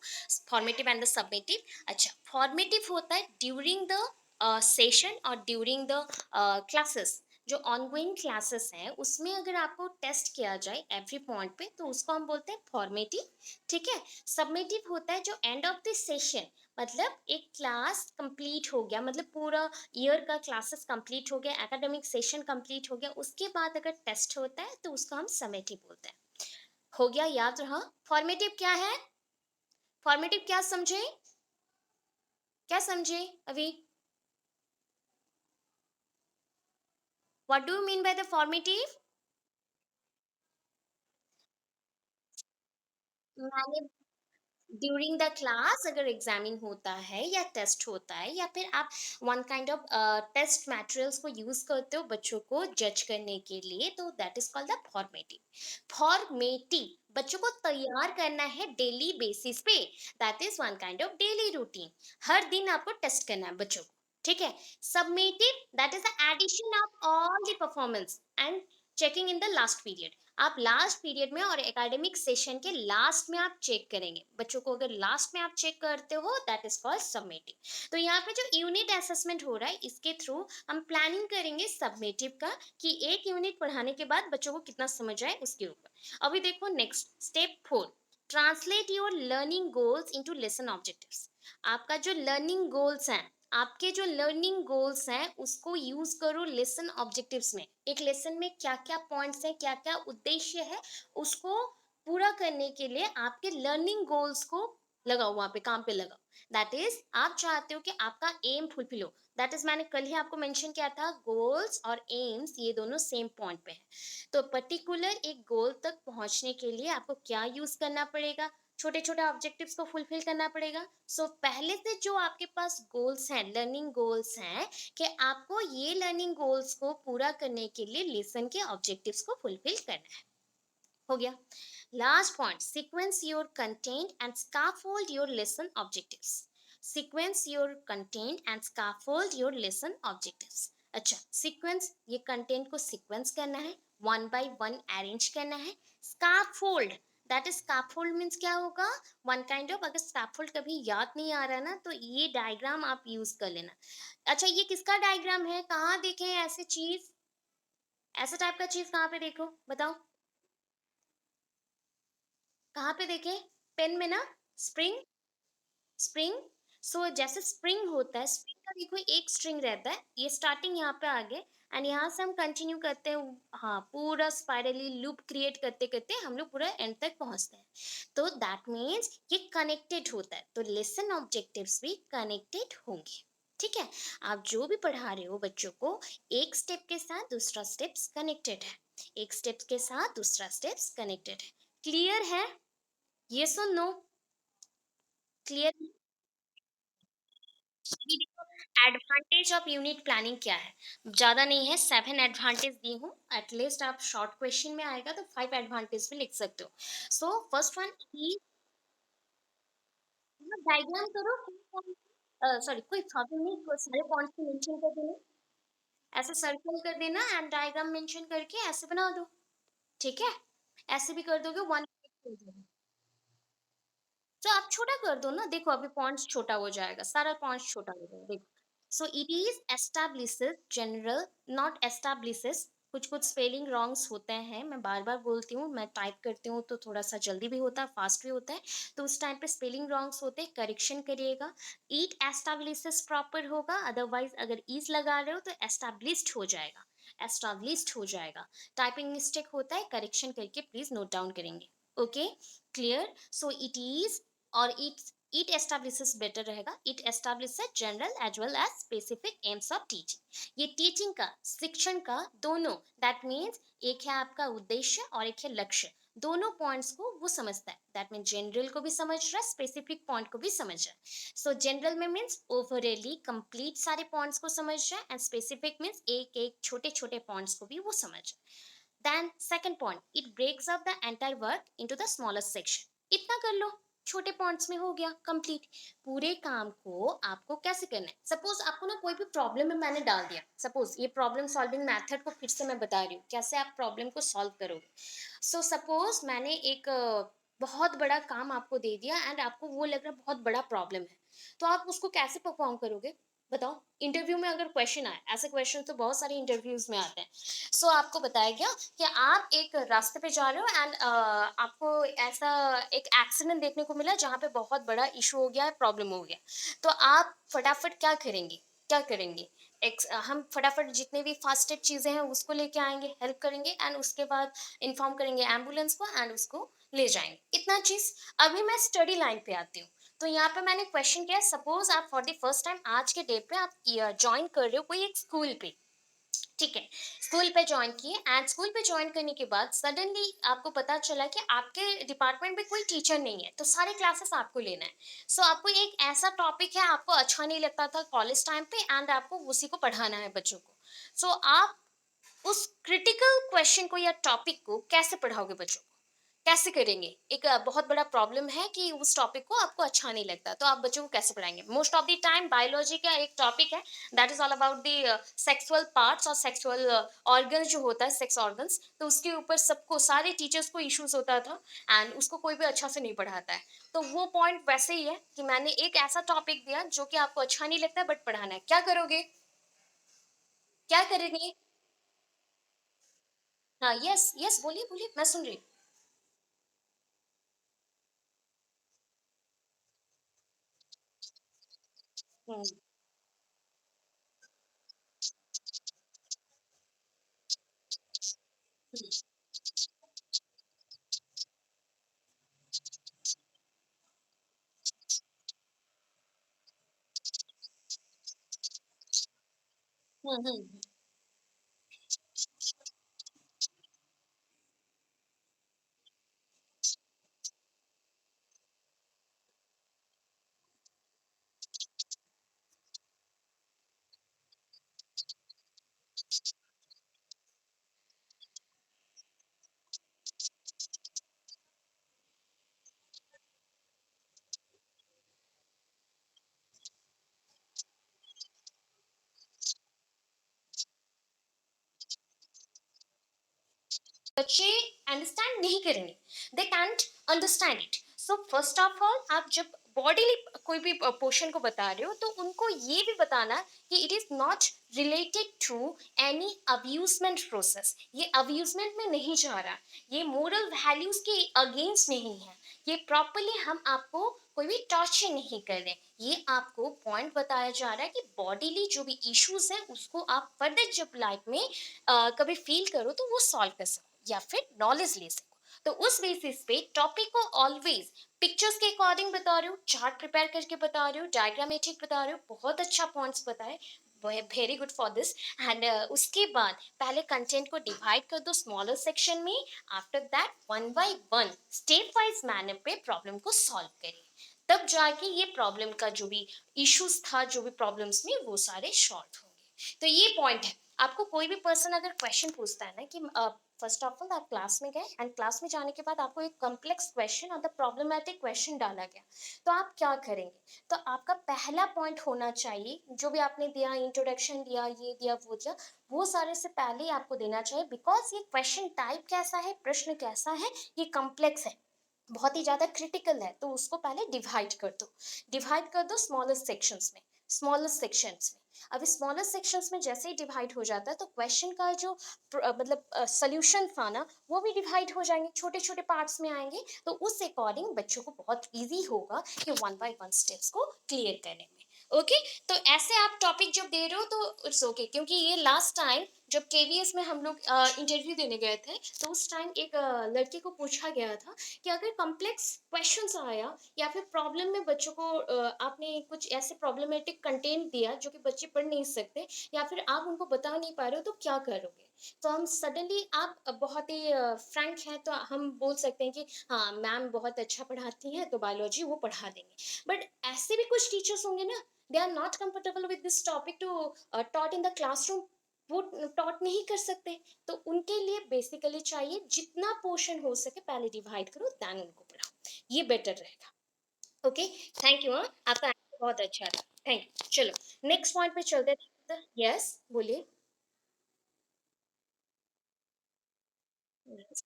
फॉर्मेटिव एंड द सबमिटिव। अच्छा, फॉर्मेटिव होता है ड्यूरिंग द सेशन और ड्यूरिंग द क्लासेस, जो ऑनगोइंग क्लासेस हैं उसमें अगर आपको टेस्ट किया जाए एवरी पॉइंट पे, तो उसको हम बोलते हैं फॉर्मेटिव, ठीक है। सबमिटिव होता है जो एंड ऑफ द सेशन, मतलब एक क्लास कंप्लीट हो गया, मतलब पूरा ईयर का क्लासेस कंप्लीट हो गया, एकेडमिक सेशन कंप्लीट हो गया, उसके बाद अगर टेस्ट होता है तो उसको हम समेटिव बोलते हैं। हो गया, याद रहा। फॉर्मेटिव क्या है? फॉर्मेटिव क्या समझे? क्या समझे अभी? What do you mean by the formative? मैंने ड्यूरिंग द क्लास अगर एग्जामिन होता है या टेस्ट होता है, या फिर आप one kind of test materials को यूज करते हो बच्चों को जज करने के लिए, तो that is called the formative. Formative बच्चों को तैयार करना है डेली बेसिस पे, that is one kind of daily routine. हर दिन आपको टेस्ट करना है बच्चों को, ठीक है। Summative that is the addition of all the performance and checking in the last period. आप लास्ट पीरियड में और एकेडमिक सेशन के लास्ट में आप चेक करेंगे बच्चों को, अगर लास्ट में आप चेक करते हो, दैट इज कॉल्ड सबमेटिव। तो यहाँ पे जो यूनिट असेसमेंट हो रहा है, इसके थ्रू हम प्लानिंग करेंगे सबमेटिव का, कि एक यूनिट पढ़ाने के बाद बच्चों को कितना समझ आए उसके ऊपर। अभी देखो next step 4, translate your learning goals into lesson objectives. आपका जो लर्निंग गोल्स हैं, आपके जो लर्निंग गोल्स हैं उसको यूज करो लेसन ऑब्जेक्टिव्स में। एक लेसन में क्या क्या पॉइंट्स हैं, क्या क्या उद्देश्य है, उसको पूरा करने के लिए आपके लर्निंग गोल्स को लगाओ, वहां पे काम पे लगाओ। दैट इज आप चाहते हो कि आपका एम फुलफिल हो। दैट इज मैंने कल ही आपको मेंशन किया था, गोल्स और एम्स ये दोनों सेम पॉइंट पे है। तो पर्टिकुलर एक गोल तक पहुंचने के लिए आपको क्या यूज करना पड़ेगा, छोटे छोटे ऑब्जेक्टिव्स को फुलफिल करना पड़ेगा। सो पहले से जो आपके पास गोल्स हैं, लर्निंग गोल्स हैं, कि आपको ये लर्निंग गोल्स को पूरा करने के लिए लेसन के ऑब्जेक्टिव्स को फुलफिल करना है। हो गया। Last point, sequence your content and scaffold your lesson objectives. Sequence your content and scaffold your lesson objectives. अच्छा, सीक्वेंस, ये कंटेंट को सीक्वेंस करना है, वन बाय वन अरेंज करना है। Scaffold, that is scaffold means क्या होगा, वन काइंड ऑफ, अगर स्कैफोल्ड कभी याद नहीं आ रहा ना, तो ये डायग्राम आप यूज कर लेना। अच्छा, ये किसका डायग्राम है, कहाँ देखें ऐसे चीज, ऐसा टाइप का चीज कहाँ पे देखो बताओ, कहाँ पे देखें? पेन में ना, स्प्रिंग, स्प्रिंग। सो जैसे स्प्रिंग होता है, स्प्रिंग का देखो एक स्ट्रिंग रहता है, ये स्टार्टिंग यहाँ पे आ गए, एंड यहाँ से हम कंटिन्यू करते हैं, हाँ, पूरा स्पाइरली लूप क्रिएट करते करते हम लोग पूरा एंड तक पहुंचते हैं। तो दैट मीन्स ये कनेक्टेड होता है, तो लेसन ऑब्जेक्टिव्स भी कनेक्टेड होंगे, ठीक है। आप जो भी पढ़ा रहे हो बच्चों को, एक स्टेप के साथ दूसरा स्टेप्स कनेक्टेड है, एक स्टेप के साथ दूसरा स्टेप्स कनेक्टेड है। क्लियर है? ये सुन नो, clear. Advantage of unit planning क्या है? ज्यादा नहीं है, 7 एडवांटेज दी हूँ, एटलीस्ट आप शॉर्ट क्वेश्चन में आएगा तो 5 एडवांटेज भी लिख सकते हो। सो फर्स्ट वन, डायग्राम करो, सॉरी कोई प्रॉब्लम नहीं, कोई सारे पॉइंट्स को मेंशन कर देना, ऐसे सर्कल कर देना एंड डायग्राम मेंशन करके ऐसे बना दो, ठीक है। ऐसे भी कर दोगे, वन तो आप छोटा कर दो ना, देखो अभी पॉइंट्स छोटा हो जाएगा, सारा पॉइंट्स छोटा हो जाएगा, देखो सो it is establishes general, not establishes. कुछ कुछ स्पेलिंग रॉन्ग्स होते हैं, मैं बार बार बोलती हूँ, मैं टाइप करती हूँ तो थोड़ा सा जल्दी भी होता है, फास्ट भी होता है, तो उस टाइम पे स्पेलिंग रॉन्ग्स होते हैं, करेक्शन करिएगा। ईट एस्टैब्लिशेस प्रॉपर होगा, अदरवाइज अगर ईज लगा रहे हो तो एस्टैब्लिश्ड हो जाएगा, एस्टैब्लिश्ड हो जाएगा। टाइपिंग मिस्टेक होता है, करेक्शन करके प्लीज नोट डाउन करेंगे। Okay, clear. So it is और इट एस्टैब्लिशेस बेटर रहेगा, it establishes general as well as specific aims of teaching. ये टीचिंग का, शिक्षण का, दोनों, दैट मीन्स एक है आपका उद्देश्य और एक है लक्ष्य, दोनों पॉइंट्स को वो समझता है। दैट मीन जनरल को भी समझ रहा है, स्पेसिफिक पॉइंट को भी समझ रहा है। सो जनरल में मीन्स ओवरऑली कंप्लीट सारे पॉइंट्स को समझ रहा है, एंड स्पेसिफिक मीन्स एक एक छोटे छोटे पॉइंट्स को भी वो समझ रहा है। Then second point, it breaks up the entire work into the smallest section. इतना कर लो, छोटे पॉइंट्स में हो गया कंप्लीट। पूरे काम को आपको कैसे करना है, सपोज आपको ना कोई भी प्रॉब्लम में मैंने डाल दिया, सपोज ये प्रॉब्लम सॉल्विंग मेथड को फिर से मैं बता रही हूँ कैसे आप प्रॉब्लम को सॉल्व करोगे। सो सपोज मैंने एक बहुत बड़ा काम आपको दे दिया एंड आपको वो लग रहा है बहुत बड़ा प्रॉब्लम है, तो आप उसको कैसे परफॉर्म करोगे बताओ। इंटरव्यू में अगर क्वेश्चन आए, ऐसे क्वेश्चन तो बहुत सारे इंटरव्यूज में आते हैं। सो आपको बताया गया कि आप एक रास्ते पे जा रहे हो एंड आपको ऐसा एक एक्सीडेंट देखने को मिला जहाँ पे बहुत बड़ा इशू हो गया है, प्रॉब्लम हो गया, तो आप फटाफट क्या करेंगे, क्या करेंगे। हम फटाफट जितने भी फास्ट एड चीज़ें हैं उसको लेके आएंगे, हेल्प करेंगे एंड उसके बाद इन्फॉर्म करेंगे एम्बुलेंस को एंड उसको ले जाएंगे, इतना चीज़। अभी मैं स्टडी लाइन पे आती हूँ। तो यहाँ पे मैंने क्वेश्चन किया, सपोज आप फॉर द फर्स्ट टाइम आज के डेट पे आप ज्वाइन कर रहे हो कोई एक स्कूल पे, ठीक है, स्कूल पे ज्वाइन किए एंड स्कूल पे ज्वाइन करने के बाद सडनली आपको पता चला कि आपके डिपार्टमेंट में कोई टीचर नहीं है, तो सारे क्लासेस आपको लेना है। सो आपको एक ऐसा टॉपिक है आपको अच्छा नहीं लगता था कॉलेज टाइम पे एंड आपको उसी को पढ़ाना है बच्चों को। सो आप उस क्रिटिकल क्वेश्चन को या टॉपिक को कैसे पढ़ाओगे बच्चों को, कैसे करेंगे। एक बहुत बड़ा प्रॉब्लम है कि उस टॉपिक को आपको अच्छा नहीं लगता, तो आप बच्चों को कैसे पढ़ाएंगे। Most of the time biology का एक टॉपिक है, that is all about the sexual parts और सेक्सुअल ऑर्गन्स जो होता है, सेक्स ऑर्गन्स, तो उसके ऊपर सबको, सारे टीचर्स को इश्यूज होता था एंड उसको कोई भी अच्छा से नहीं पढ़ाता है। तो वो पॉइंट वैसे ही है कि मैंने एक ऐसा टॉपिक दिया जो कि आपको अच्छा नहीं लगता है बट पढ़ाना है, क्या करोगे, क्या करेंगे। हाँ, यस यस, बोलिए बोलिए, मैं सुन रही हूँ। हम्म। बच्चे अंडरस्टैंड नहीं करेंगे, they can't understand it. So first of all आप जब बॉडीली कोई भी पोर्शन को बता रहे हो तो उनको ये भी बताना कि it is not related to any abusement process, ये अब्यूजमेंट में नहीं जा रहा, ये मोरल वैल्यूज के अगेंस्ट नहीं है, ये प्रॉपरली हम आपको कोई भी टॉर्चर नहीं कर रहे, ये आपको पॉइंट बताया जा रहा है कि बॉडीली जो भी इश्यूज हैं उसको आप फर्दर जब लाइफ में कभी फील करो तो वो सॉल्व कर सको या फिर नॉलेज ले सको। तो उस बेसिस पे टॉपिक को ऑलवेज पिक्चर्स के अकॉर्डिंग बता रहे हो, चार्ट प्रिपेयर करके बता रहे हो, डायग्रामेटिक बता रहे हो, बहुत अच्छा पॉइंट्स बताए, very good for this. And उसके बाद पहले कंटेंट को डिवाइड कर दो स्मॉलर सेक्शन में, after that one by one step wise manner पे प्रॉब्लम को सॉल्व करिए, तब जाके ये प्रॉब्लम का जो भी इश्यूज था, जो भी प्रॉब्लम्स में, वो सारे सॉल्व होंगे। तो ये पॉइंट है। आपको कोई भी पर्सन अगर क्वेश्चन पूछता है ना कि फर्स्ट ऑफ ऑल आप क्लास में गए एंड क्लास में जाने के बाद आपको एक कॉम्प्लेक्स क्वेश्चन और द प्रॉब्लमेटिक क्वेश्चन डाला गया, तो आप क्या करेंगे। तो आपका पहला पॉइंट होना चाहिए, जो भी आपने दिया, इंट्रोडक्शन दिया, ये दिया, वो दिया, वो सारे से पहले ही आपको देना चाहिए, बिकॉज ये क्वेश्चन टाइप कैसा है, प्रश्न कैसा है, ये कॉम्प्लेक्स है, बहुत ही ज्यादा क्रिटिकल है, तो उसको पहले डिवाइड कर दो, डिवाइड कर दो स्मॉलेस्ट सेक्शंस में, स्मॉलेस्ट सेक्शंस में। अब स्मॉलर सेक्शंस में जैसे ही डिवाइड हो जाता है तो क्वेश्चन का जो मतलब सोल्यूशन था ना वो भी डिवाइड हो जाएंगे, छोटे छोटे पार्ट्स में आएंगे, तो उस अकॉर्डिंग बच्चों को बहुत इजी होगा कि वन बाय वन स्टेप्स को क्लियर करने में। ओके, तो ऐसे आप टॉपिक जब दे रहे हो तो इट्स ओके, क्योंकि ये लास्ट टाइम जब केवीएस में हम लोग इंटरव्यू देने गए थे तो उस टाइम एक लड़के को पूछा गया था कि अगर कॉम्प्लेक्स क्वेश्चंस आया या फिर प्रॉब्लम में बच्चों को आपने कुछ ऐसे प्रॉब्लमेटिक कंटेंट दिया जो कि बच्चे पढ़ नहीं सकते या फिर आप उनको बता नहीं पा रहे हो, तो क्या करोगे? तो हम सडनली आप बहुत ही फ्रैंक हैं तो हम बोल सकते हैं कि हाँ मैम बहुत अच्छा पढ़ाती हैं तो बायोलॉजी वो पढ़ा देंगे। बट ऐसे भी कुछ टीचर्स होंगे ना, they are not comfortable with this topic to taught in the classroom, वो टॉट नहीं कर सकते। तो उनके लिए बेसिकली चाहिए जितना पोर्शन हो सके पहले डिवाइड करो देन उनको पढ़ाओ, ये बेटर रहेगा। Okay, thank you. हाँ, आपका आंसर बहुत अच्छा था, थैंक यू। चलो नेक्स्ट पॉइंट पे चलते हैं। यस, बोलिए। Yes.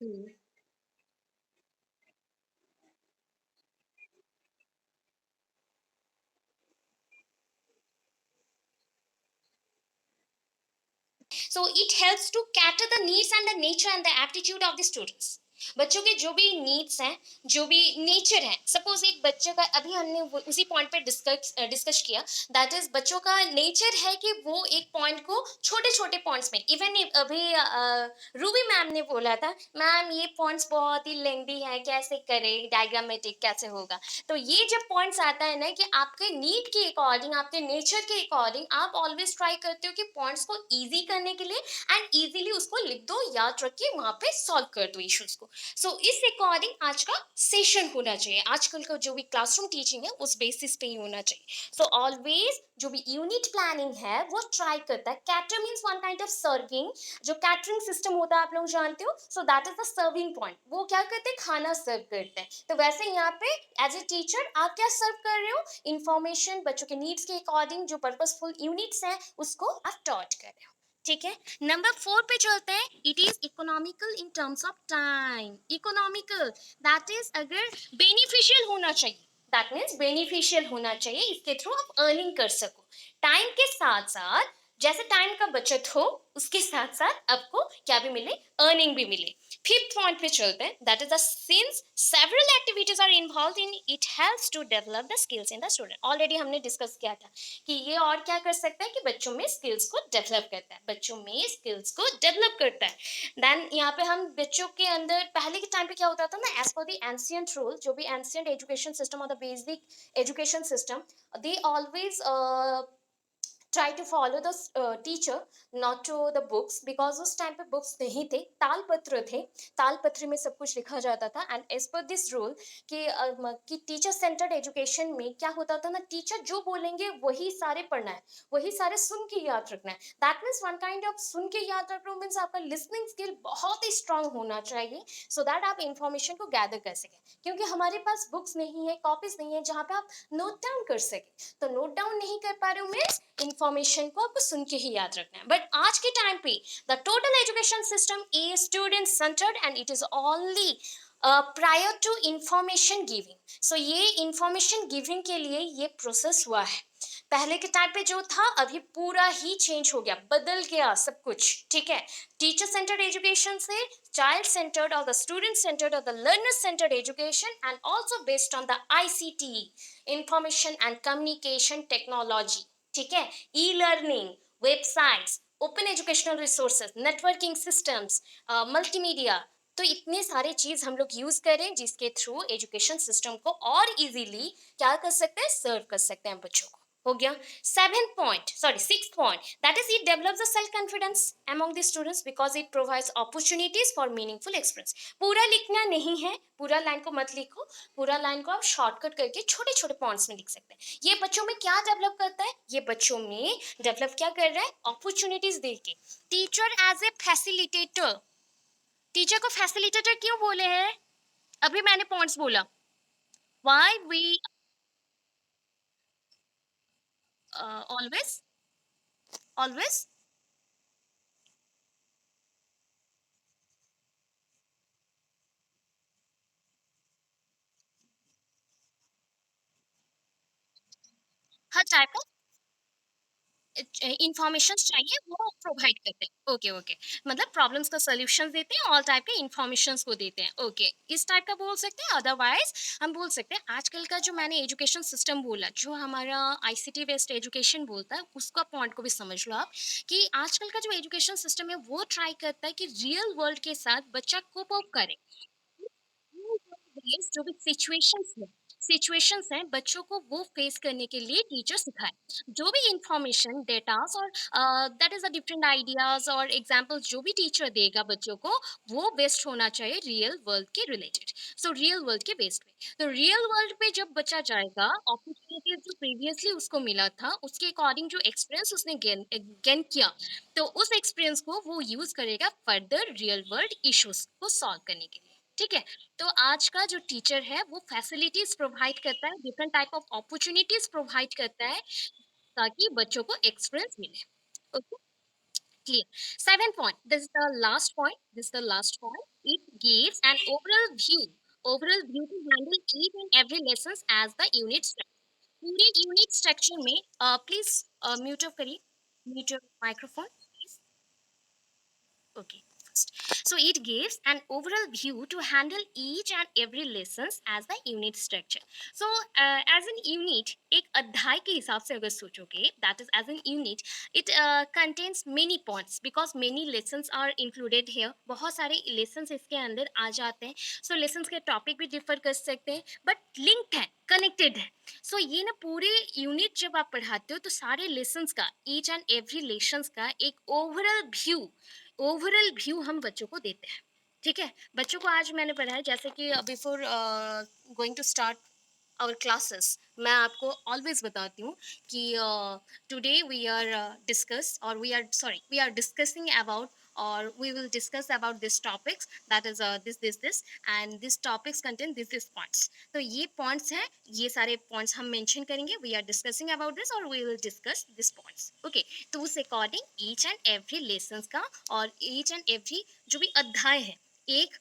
Hmm. So it helps to cater the needs and the nature and the aptitude of the students। बच्चों के जो भी नीड्स हैं, जो भी नेचर है, सपोज एक बच्चे का अभी हमने उसी पॉइंट पे डिस्कस किया, दैट इज बच्चों का नेचर है कि वो एक पॉइंट को छोटे छोटे पॉइंट्स में, इवन अभी रूबी मैम ने बोला था मैम ये पॉइंट्स बहुत ही लेंदी है, कैसे करें, डायग्रामेटिक कैसे होगा। तो ये जब पॉइंट्स आता है ना कि आपके नीड के अकॉर्डिंग, आपके नेचर के अकॉर्डिंग आप ऑलवेज ट्राई करते हो कि पॉइंट्स को इजी करने के लिए एंड इजीली उसको लिख दो, याद रख के वहां पे सॉल्व कर दो इश्यूज को। सो इस अकॉर्डिंग आज का सेशन होना चाहिए, आजकल का जो भी क्लासरूम टीचिंग है उस बेसिस पे ही होना चाहिए। सो ऑलवेज जो भी यूनिट प्लानिंग है वो ट्राई करता है, cater means one kind of serving, जो कैटरिंग सिस्टम होता है आप लोग जानते हो, so that is the serving point, वो क्या करते हैं, खाना सर्व करते हैं। तो वैसे यहाँ पे एज ए टीचर आप क्या सर्व कर रहे हो, इंफॉर्मेशन, बच्चों के नीड्स के अकॉर्डिंग जो पर्पसफुल यूनिट्स हैं उसको आप टॉट कर रहे हो। ठीक है, नंबर 4 पे चलते हैं। It is economical in terms of time. Economical that is अगर बेनिफिशियल होना चाहिए, दैट मीन्स बेनिफिशियल होना चाहिए, इसके थ्रू आप अर्निंग कर सको। टाइम के साथ साथ जैसे टाइम का बचत हो उसके साथ साथ आपको क्या भी मिले, अर्निंग भी मिले। फिफ्थ पॉइंट पे चलते हैं, that is the since several activities are involve in it helps to develop the skills in the student. Already हमने डिस्कस किया था कि ये और क्या कर सकता है कि बच्चों में स्किल्स को डेवलप करता है, बच्चों में स्किल्स को डेवलप करता है। देन यहाँ पे हम बच्चों के अंदर पहले के टाइम पे क्या होता था ना, as per the ancient rule, जो भी एंशियंट एजुकेशन सिस्टम और the basic education system, they always try to follow the teacher, not to the books, because उस टाइम पे बुक्स नहीं थे, तालपत्र थे, तालपत्र में सब कुछ लिखा जाता था। And as per this rule कि टीचर सेंटर्ड एजुकेशन में क्या होता था ना, टीचर जो बोलेंगे वही सारे पढ़ना है, वही सारे सुन के याद रखना है। That means one kind of सुन के याद रखना मीन्स आपका लिसनिंग स्किल बहुत ही स्ट्रांग होना चाहिए, सो दैट आप इंफॉर्मेशन को गैदर कर सकें। क्योंकि हमारे पास बुक्स नहीं है, कॉपीज नहीं है जहाँ पे आप नोट डाउन कर सके, तो नोट डाउन नहीं कर पा रहे हो मीन्स इंफॉर्मेशन को आपको सुन के ही याद रखना है। बट आज के टाइम पे the total education system is student centred and it is only prior to information giving. So ये इंफॉर्मेशन गिविंग के लिए ये प्रोसेस हुआ है। पहले के टाइम पे जो था अभी पूरा ही चेंज हो गया, बदल गया सब कुछ। ठीक है, टीचर सेंटर्ड एजुकेशन से child centered or the student centered or the learner centered education, and also based on the ICT, information and communication technology। ठीक है, e learning, websites, open educational resources, networking systems, multimedia, तो इतने सारे चीज हम लोग यूज करें जिसके थ्रू एजुकेशन सिस्टम को और इजीली क्या कर सकते हैं, सर्व कर सकते हैं बच्चों को। हो गया। Seventh point, sorry six point, that is it develops the self confidence among the students because it provides opportunities for meaningful experience। पूरा लिखना नहीं है, पूरा लाइन को मत लिखो, पूरा लाइन को आप शॉर्टकट करके छोटे छोटे पॉइंट्स में लिख सकते हैं। ये बच्चों में क्या डेवलप करता है, ये बच्चों में डेवलप क्या कर रहा है, अपॉर्चुनिटीज देके। Teacher as a facilitator, teacher को फैसिलिटेटर क्यों बोले हैं, अभी मैंने पॉइंट्स बोला, व्हाई वी ऑलवेज ऑलवेज हर टाइप का इंफॉर्मेशंस चाहिए वो प्रोवाइड करते हैं। Okay, okay. मतलब प्रॉब्लम्स का सॉल्यूशंस देते हैं, ऑल टाइप के इंफॉर्मेशंस को देते हैं। ओके, इस टाइप का बोल सकते हैं। अदरवाइज़ हम बोल सकते हैं आजकल का जो मैंने एजुकेशन सिस्टम बोला, जो हमारा आईसीटी बेस्ड एजुकेशन बोलता है, उसका पॉइंट को भी समझ लो आप कि आजकल का जो एजुकेशन सिस्टम है, वो ट्राई करता है कि रियल वर्ल्ड के साथ बच्चा कोप अप करे। जो भी सिचुएशंस हैं बच्चों को वो फेस करने के लिए टीचर सिखाए। जो भी इंफॉर्मेशन डेटास और that is a different ideas और एग्जांपल्स जो भी टीचर देगा बच्चों को, वो बेस्ड होना चाहिए रियल वर्ल्ड के रिलेटेड। सो रियल वर्ल्ड के बेस्ड पे, तो रियल वर्ल्ड पे जब बच्चा जाएगा, अपॉर्चुनिटीज जो प्रीवियसली उसको मिला था उसके अकॉर्डिंग जो एक्सपीरियंस उसने गेन गेन किया, तो उस एक्सपीरियंस को वो यूज करेगा फर्दर रियल वर्ल्ड इश्यूज को सॉल्व करने के लिए। ठीक है। तो आज का जो टीचर है वो फैसिलिटीज प्रोवाइड करता है, different type of opportunities provide करता है ताकि बच्चों को एक्सपीरियंस मिले। Okay, clear. Seven point, this is the last point, this is the last point. It gives an overall view to handle each and every lesson as the unit structure. पूरे यूनिट स्ट्रक्चर में प्लीज म्यूट ऑफ करिए, mute your microphone. Okay, first. So it gives an overall view to handle each and every lessons as the unit structure. So as an unit, एक अध्याय के हिसाब से अगर सोचोगे, that is as an unit, it contains many points because many lessons are included here. बहुत सारे lessons इसके अंदर आ जाते हैं. So lessons के topic भी differ कर सकते हैं, but linked है, connected है. सो ये ना पूरे यूनिट जब आप पढ़ाते हो तो सारे लेसन्स का, ईच एंड एवरी लेसन्स का एक ओवरऑल व्यू हम बच्चों को देते हैं। ठीक है, बच्चों को आज मैंने पढ़ाया जैसे कि before going to start our classes, मैं आपको ऑलवेज बताती हूँ कि टुडे वी आर डिस्कस और we are discussing about or we will discuss about this topics, that is this and this topics contain this points. तो ये points हैं, ये सारे points हम mention करेंगे, we are discussing about this or we will discuss this points. Okay, तो उस according each and every lessons का और each and every जो भी अध्याय है, एक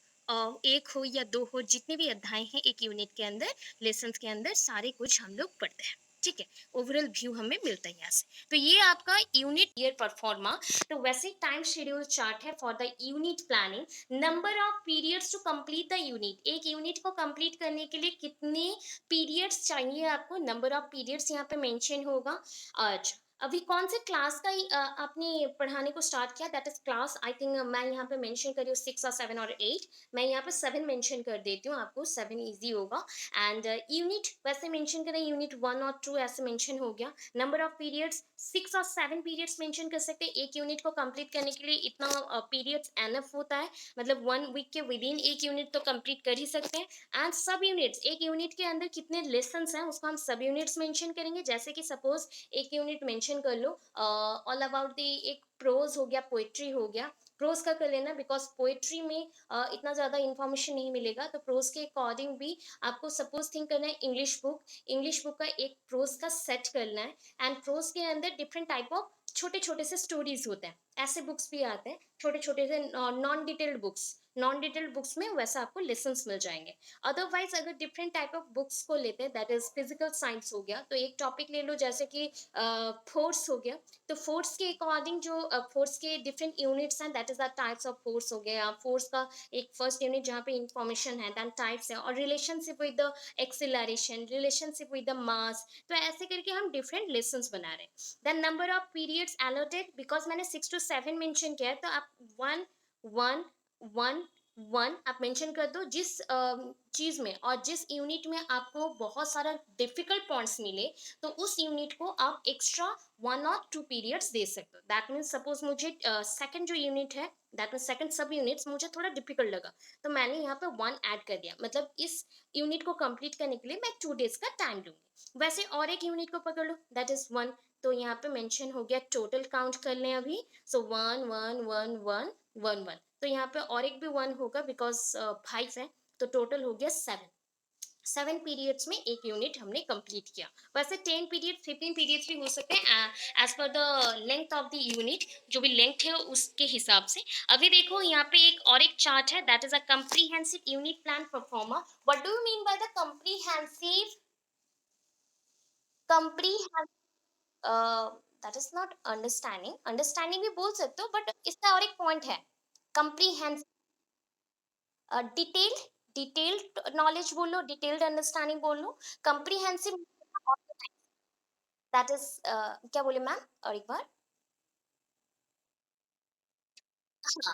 एक हो या दो हो, जितने भी अध्याय हैं एक यूनिट के अंदर, लेसन्स के अंदर, सारे कुछ हम लोग पढ़ते हैं। ठीक है, ओवरऑल व्यू हमें मिलता है यहाँ से। तो ये आपका यूनिट ईयर परफॉर्मा। तो वैसे टाइम शेड्यूल चार्ट है for the unit planning. Number of periods to complete the unit, एक यूनिट को कंप्लीट करने के लिए कितने पीरियड्स चाहिए आपको, नंबर ऑफ पीरियड्स यहाँ पे मेंशन होगा। आज अभी कौन से क्लास का आपने पढ़ाने को स्टार्ट किया, that is class, I think मैं यहाँ पे मेंशन करी हूँ 6 और 7 और 8। मैं यहाँ पे 7 मेंशन कर देती हूँ, आपको 7 इजी होगा। एंड यूनिट वैसे मेंशन करें, यूनिट 1 और 2 ऐसे मेंशन हो गया। नंबर ऑफ पीरियड्स 6 और 7 पीरियड्स मेंशन कर सकते हैं। एक यूनिट को कंप्लीट करने के लिए इतना पीरियड्स एनफ होता है, मतलब 1 वीक के विद इन एक यूनिट तो कंप्लीट कर ही सकते हैं। एंड सब यूनिट्स, एक यूनिट के अंदर कितने लेसन हैं उसको हम सब यूनिट्स मेंशन करेंगे। जैसे कि सपोज एक यूनिट मेंशन कर लो ऑल अबाउट द, एक प्रोज हो गया, पोएट्री हो गया। प्रोज का कर लेना बिकॉज पोएट्री में इतना ज़्यादा इन्फॉर्मेशन नहीं मिलेगा, तो प्रोज के अकॉर्डिंग भी आपको सपोज थिंक करना है इंग्लिश बुक का एक प्रोज का सेट करना है। एंड प्रोज के अंदर डिफरेंट टाइप ऑफ छोटे छोटे से स्टोरीज होते हैं, ऐसे बुक्स भी आते हैं छोटे छोटे से नॉन डिटेल्ड बुक्स में वैसा आपको लेसन्स मिल जाएंगे। अदरवाइज अगर डिफरेंट टाइप ऑफ बुक्स को लेते हैं, दैट इज फिजिकल साइंस हो गया, तो एक टॉपिक ले लो जैसे कि फोर्स हो गया। तो फोर्स के अकॉर्डिंग जो फोर्स के डिफरेंट यूनिट्स हैं, that is the types of force हो गया। फोर्स का एक फर्स्ट यूनिट जहाँ पे इंफॉर्मेशन है, दैन टाइप्स है, और relationship with the acceleration, relationship with the mass. तो ऐसे करके हम डिफरेंट लेसन्स बना रहे हैं। Then number of periods allotted, because मैंने 6 to 7 मेंशन किया है, तो आप वन वन वन वन आप मेंशन कर दो। जिस चीज में और जिस यूनिट में आपको बहुत सारा डिफिकल्ट पॉइंट्स मिले, तो उस यूनिट को आप एक्स्ट्रा 1 और 2 पीरियड्स दे सकते हो। दैट मीन्स सपोज मुझे सेकंड जो यूनिट है, दैट मीन्स सेकंड सब यूनिट्स मुझे थोड़ा डिफिकल्ट लगा, तो मैंने यहाँ पे 1 ऐड कर दिया, मतलब इस यूनिट को कंप्लीट करने के लिए मैं 2 डेज का टाइम लूंगी। वैसे और एक यूनिट को पकड़ लो, दैट इज 1, तो यहाँ पे मेंशन हो गया, टोटल काउंट कर लें अभी। सो 1 1 1 1 1 1, तो यहाँ पे और एक भी 1 होगा बिकॉज 5 है, तो टोटल हो गया 7 पीरियड्स में एक यूनिट हमने कंप्लीट किया। वैसे 10 पीरियड 15 पीरियड्स भी हो सकते हैं एज पर the length of the unit, जो भी लेंथ है उसके हिसाब से। अभी देखो यहाँ पे एक और एक चार्ट है, that is a comprehensive unit plan proforma. What do you mean by the comprehensive comprehend that is not understanding, understanding भी बोल सकते हो, बट इसका और एक पॉइंट है, कंप्रीहेंस, डिटेल्ड, डिटेल्ड नॉलेज बोलो, डिटेल्ड अंडरस्टैंडिंग बोलो, कंप्रीहेंसिव, दैट इज क्या बोले मैम, और एक बार, हाँ,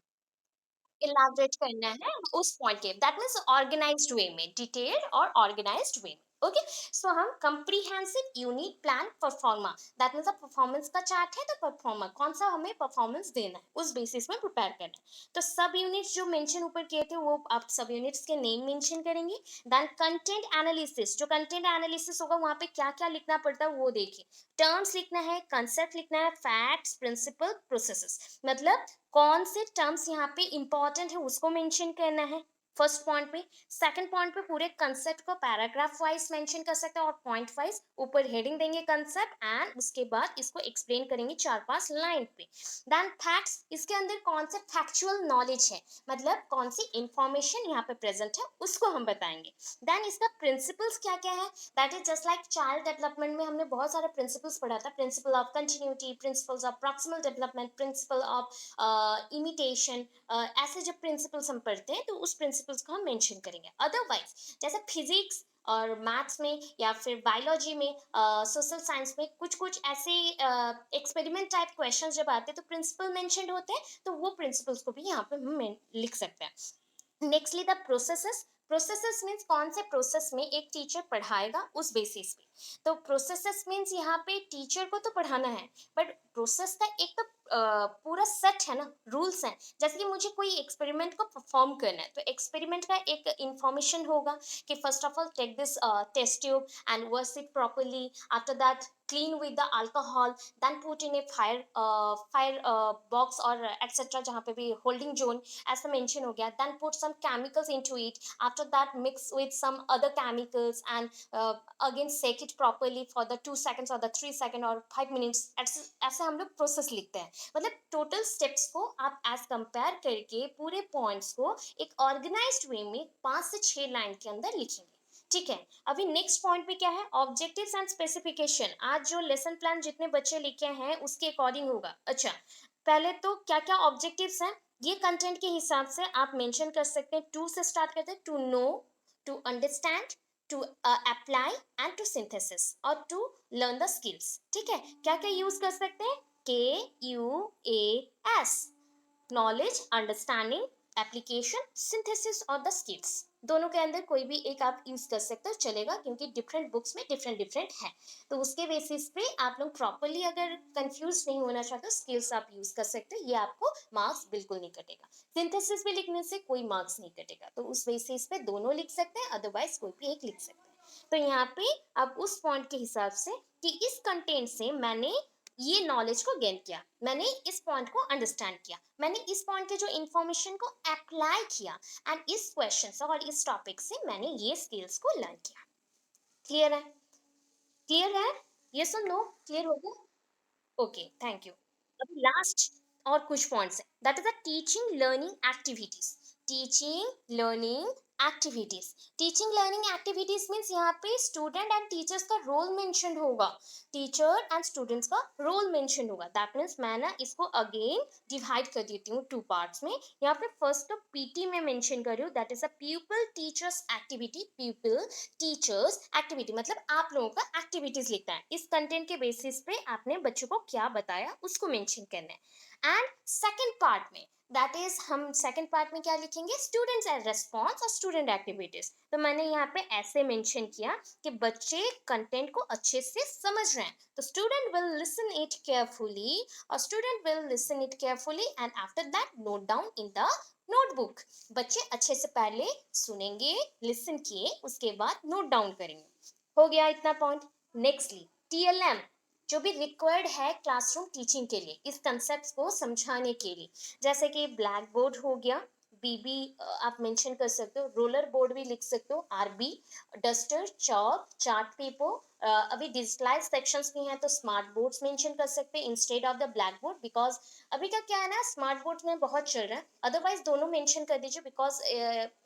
इलैबोरेट करना है उस पॉइंट के, दैट मीन्स ऑर्गेनाइज्ड वे में, डिटेल्ड और ऑर्गेनाइज्ड वे में। ओके, सो हम comprehensive unit plan pro forma, that means performance का चार्ट है, तो परफॉर्मा कौन सा हमें परफॉर्मेंस देना है उस बेसिस में प्रिपेयर करना है। तो सब यूनिट्स जो मेंशन ऊपर किए थे वो आप सब यूनिट्स के नेम मेंशन करेंगे। देन कंटेंट एनालिसिस, जो कंटेंट एनालिसिस होगा वहां पे क्या क्या लिखना पड़ता है वो देखिए, टर्म्स लिखना है, कंसेप्ट लिखना है, फैक्ट्स, प्रिंसिपल, प्रोसेसेस, मतलब कौन से टर्म्स यहाँ पे इंपॉर्टेंट है उसको मेंशन करना है फर्स्ट पॉइंट पे। सेकंड पॉइंट पे पूरे कंसेप्ट को पैराग्राफ वाइज मेंशन कर सकते हैं और पॉइंट वाइज ऊपर हेडिंग देंगे कंसेप्ट, एंड उसके बाद इसको एक्सप्लेन करेंगे 4-5 लाइन पे। देन फैक्ट्स, इसके अंदर कौन से फैक्चुअल नॉलेज है, मतलब कौन सी इंफॉर्मेशन यहाँ पे प्रेजेंट है उसको हम बताएंगे। देन इसका प्रिंसिपल्स क्या क्या है, that is just like child development में हमने बहुत सारे प्रिंसिपल्स पढ़ा था, principle of continuity, principles of proximal development, principle of imitation, ऐसे जब प्रिंसिपल्स हम पढ़ते हैं तो उस प्रिंसिपल्स को हम मेंशन करेंगे। अदरवाइज जैसे फिजिक्स और मैथ्स में या फिर बायोलॉजी में, सोशल साइंस में कुछ कुछ ऐसे एक्सपेरिमेंट टाइप क्वेश्चंस जब आते हैं तो प्रिंसिपल मेंशन होते हैं, तो वो प्रिंसिपल्स को भी यहाँ पे हम लिख सकते हैं। Nextly the processes, processes means कौन से प्रोसेस में एक टीचर पढ़ाएगा उस बेसिस पे। तो प्रोसेसेस मीन्स यहाँ पे टीचर को तो पढ़ाना है, बट प्रोसेस का एक तो पूरा सेट है ना, रूल्स हैं। जैसे कि मुझे कोई एक्सपेरिमेंट को परफॉर्म करना है तो एक्सपेरिमेंट का एक इंफॉर्मेशन होगा कि first of all take this test tube and wash it properly, after that clean with the alcohol, then put in a fire box or etc जहाँ पे भी holding zone ऐसा mention हो गया, then put some chemicals into it, after that mix with some other chemicals and again shake it properly for the 2 seconds or the 3 second or 5 minutes, ऐसे ऐसे हम लोग प्रोसेस लिखते हैं। मतलब टोटल स्टेप्स को आप एज कंपेयर करके पूरे पॉइंट्स को एक ऑर्गेनाइज्ड वे में 5 से 6 लाइन के अंदर लिखेंगे। ठीक है, अभी नेक्स्ट पॉइंट पे क्या है, ऑब्जेक्टिव्स एंड स्पेसिफिकेशन। आज जो लेसन प्लान जितने बच्चे लिखे हैं उसके अकॉर्डिंग होगा। अच्छा, पहले तो क्या क्या ऑब्जेक्टिव्स हैं ये कंटेंट के हिसाब से आप मेंशन कर सकते हैं। टू से स्टार्ट करते हैं, to know, to understand, to apply and to synthesis और टू लर्न द स्किल्स। ठीक है, क्या क्या यूज कर सकते हैं, KUAS, knowledge, understanding, application, synthesis और द स्किल्स। दोनों के अंदर कोई भी एक आप यूज कर सकते हो चलेगा, क्योंकि डिफरेंट बुक्स में डिफरेंट डिफरेंट है। तो उसके बेसिस पे आप लोग प्रॉपरली अगर कंफ्यूज नहीं होना चाहते स्किल्स आप यूज कर सकते हो, ये आपको मार्क्स बिल्कुल नहीं कटेगा। सिंथेसिस भी लिखने से कोई मार्क्स नहीं कटेगा, तो उस बेसिस पे दोनों लिख सकते हैं, अदरवाइज कोई भी एक लिख सकते हैं। तो यहाँ पे अब उस पॉइंट के हिसाब से कि इस कंटेंट से मैंने ये नॉलेज को गेन किया, मैंने इस पॉइंट को अंडरस्टैंड किया, मैंने इस पॉइंट के जो इन्फॉर्मेशन को अप्लाई किया, एंड इस क्वेश्चन से और इस टॉपिक से मैंने ये स्किल्स को लर्न किया। क्लियर है, क्लियर है, ये सुन लो, क्लियर हो गया। Okay, thank you. अभी लास्ट और कुछ पॉइंट्स हैं, that is the teaching learning activities. Teaching learning activities, teaching learning activities means यहाँ पे स्टूडेंट एंड टीचर्स का रोल मेंशन होगा, टीचर एंड स्टूडेंट्स का रोल मेंशन होगा। दैट मीन्स मैं ना इसको अगेन डिवाइड कर देती हूँ 2 पार्ट्स में। यहाँ पे फर्स्ट तो पीटी में मेंशन कर रही हूँ, that is a people teachers activity, people teachers activity मतलब आप लोगों का एक्टिविटीज लिखना है, इस कंटेंट के बेसिस पे आपने बच्चों को क्या बताया उसको मेंशन करना है। एंड सेकंड पार्ट में, दैट इज हम सेकंड पार्ट में क्या लिखेंगे, स्टूडेंट्स एंड रेस्पॉन्स और स्टूडेंट एक्टिविटीज। तो मैंने यहाँ पे ऐसे मेंशन किया कि बच्चे कंटेंट को अच्छे से समझ रहे हैं, तो student will listen it carefully और student will listen it carefully and after that note down in the notebook. बच्चे अच्छे से पहले सुनेंगे, लिसन किए, उसके बाद नोट डाउन करेंगे। हो गया इतना पॉइंट। नेक्स्टली TLM जो भी रिक्वायर्ड है क्लासरूम टीचिंग के लिए, इस कंसेप्ट को समझाने के लिए, जैसे कि ब्लैक बोर्ड हो गया, BB आप मेंशन कर सकते हो, रोलर बोर्ड भी लिख सकते हो, RB, duster, chalk, chart paper, अभी डिजिटलाइज सेक्शंस भी हैं तो स्मार्ट बोर्ड्स मेंशन कर सकते हैं instead of the black board, because अभी का क्या है ना, स्मार्ट बोर्ड्स में बहुत चल रहा है, अदरवाइज दोनों मेंशन कर दीजिए, बिकॉज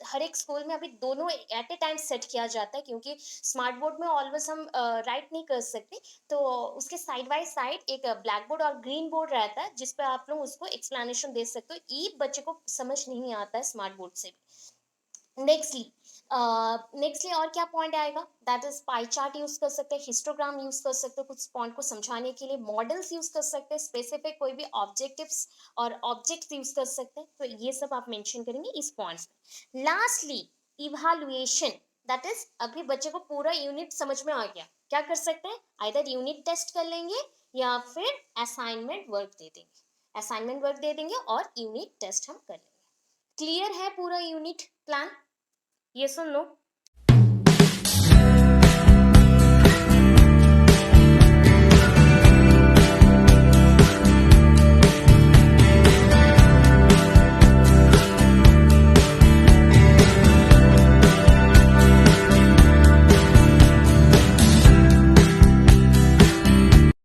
हर एक स्कूल में अभी दोनों एट ए टाइम सेट किया जाता है, क्योंकि स्मार्ट बोर्ड में ऑलवेज हम राइट नहीं कर सकते, तो उसके साइड बाय साइड एक ब्लैक बोर्ड और ग्रीन बोर्ड रहता है जिस पे आप लोग उसको एक्सप्लेनेशन दे सकते हो, ई बच्चे को समझ नहीं आता है स्मार्ट बोर्ड से भी। नेक्स्टली और क्या पॉइंट आएगा, that is pie chart use कर सकते हैं, हिस्टोग्राम यूज कर सकते हो कुछ पॉइंट को समझाने के लिए, मॉडल्स यूज कर सकते हैं, स्पेसिफिक कोई भी ऑब्जेक्टिव्स और ऑब्जेक्ट्स यूज कर सकते हैं, तो ये सब आप मेंशन करेंगे इस पॉइंट्स में। लास्टली इवैल्यूएशन, दैट इज अभी बच्चे को पूरा यूनिट समझ में आ गया, क्या कर सकते हैं, आइदर यूनिट टेस्ट कर लेंगे या फिर असाइनमेंट वर्क दे देंगे, असाइनमेंट वर्क दे देंगे और यूनिट टेस्ट हम कर लेंगे। क्लियर है पूरा यूनिट प्लान, ये सुन लो।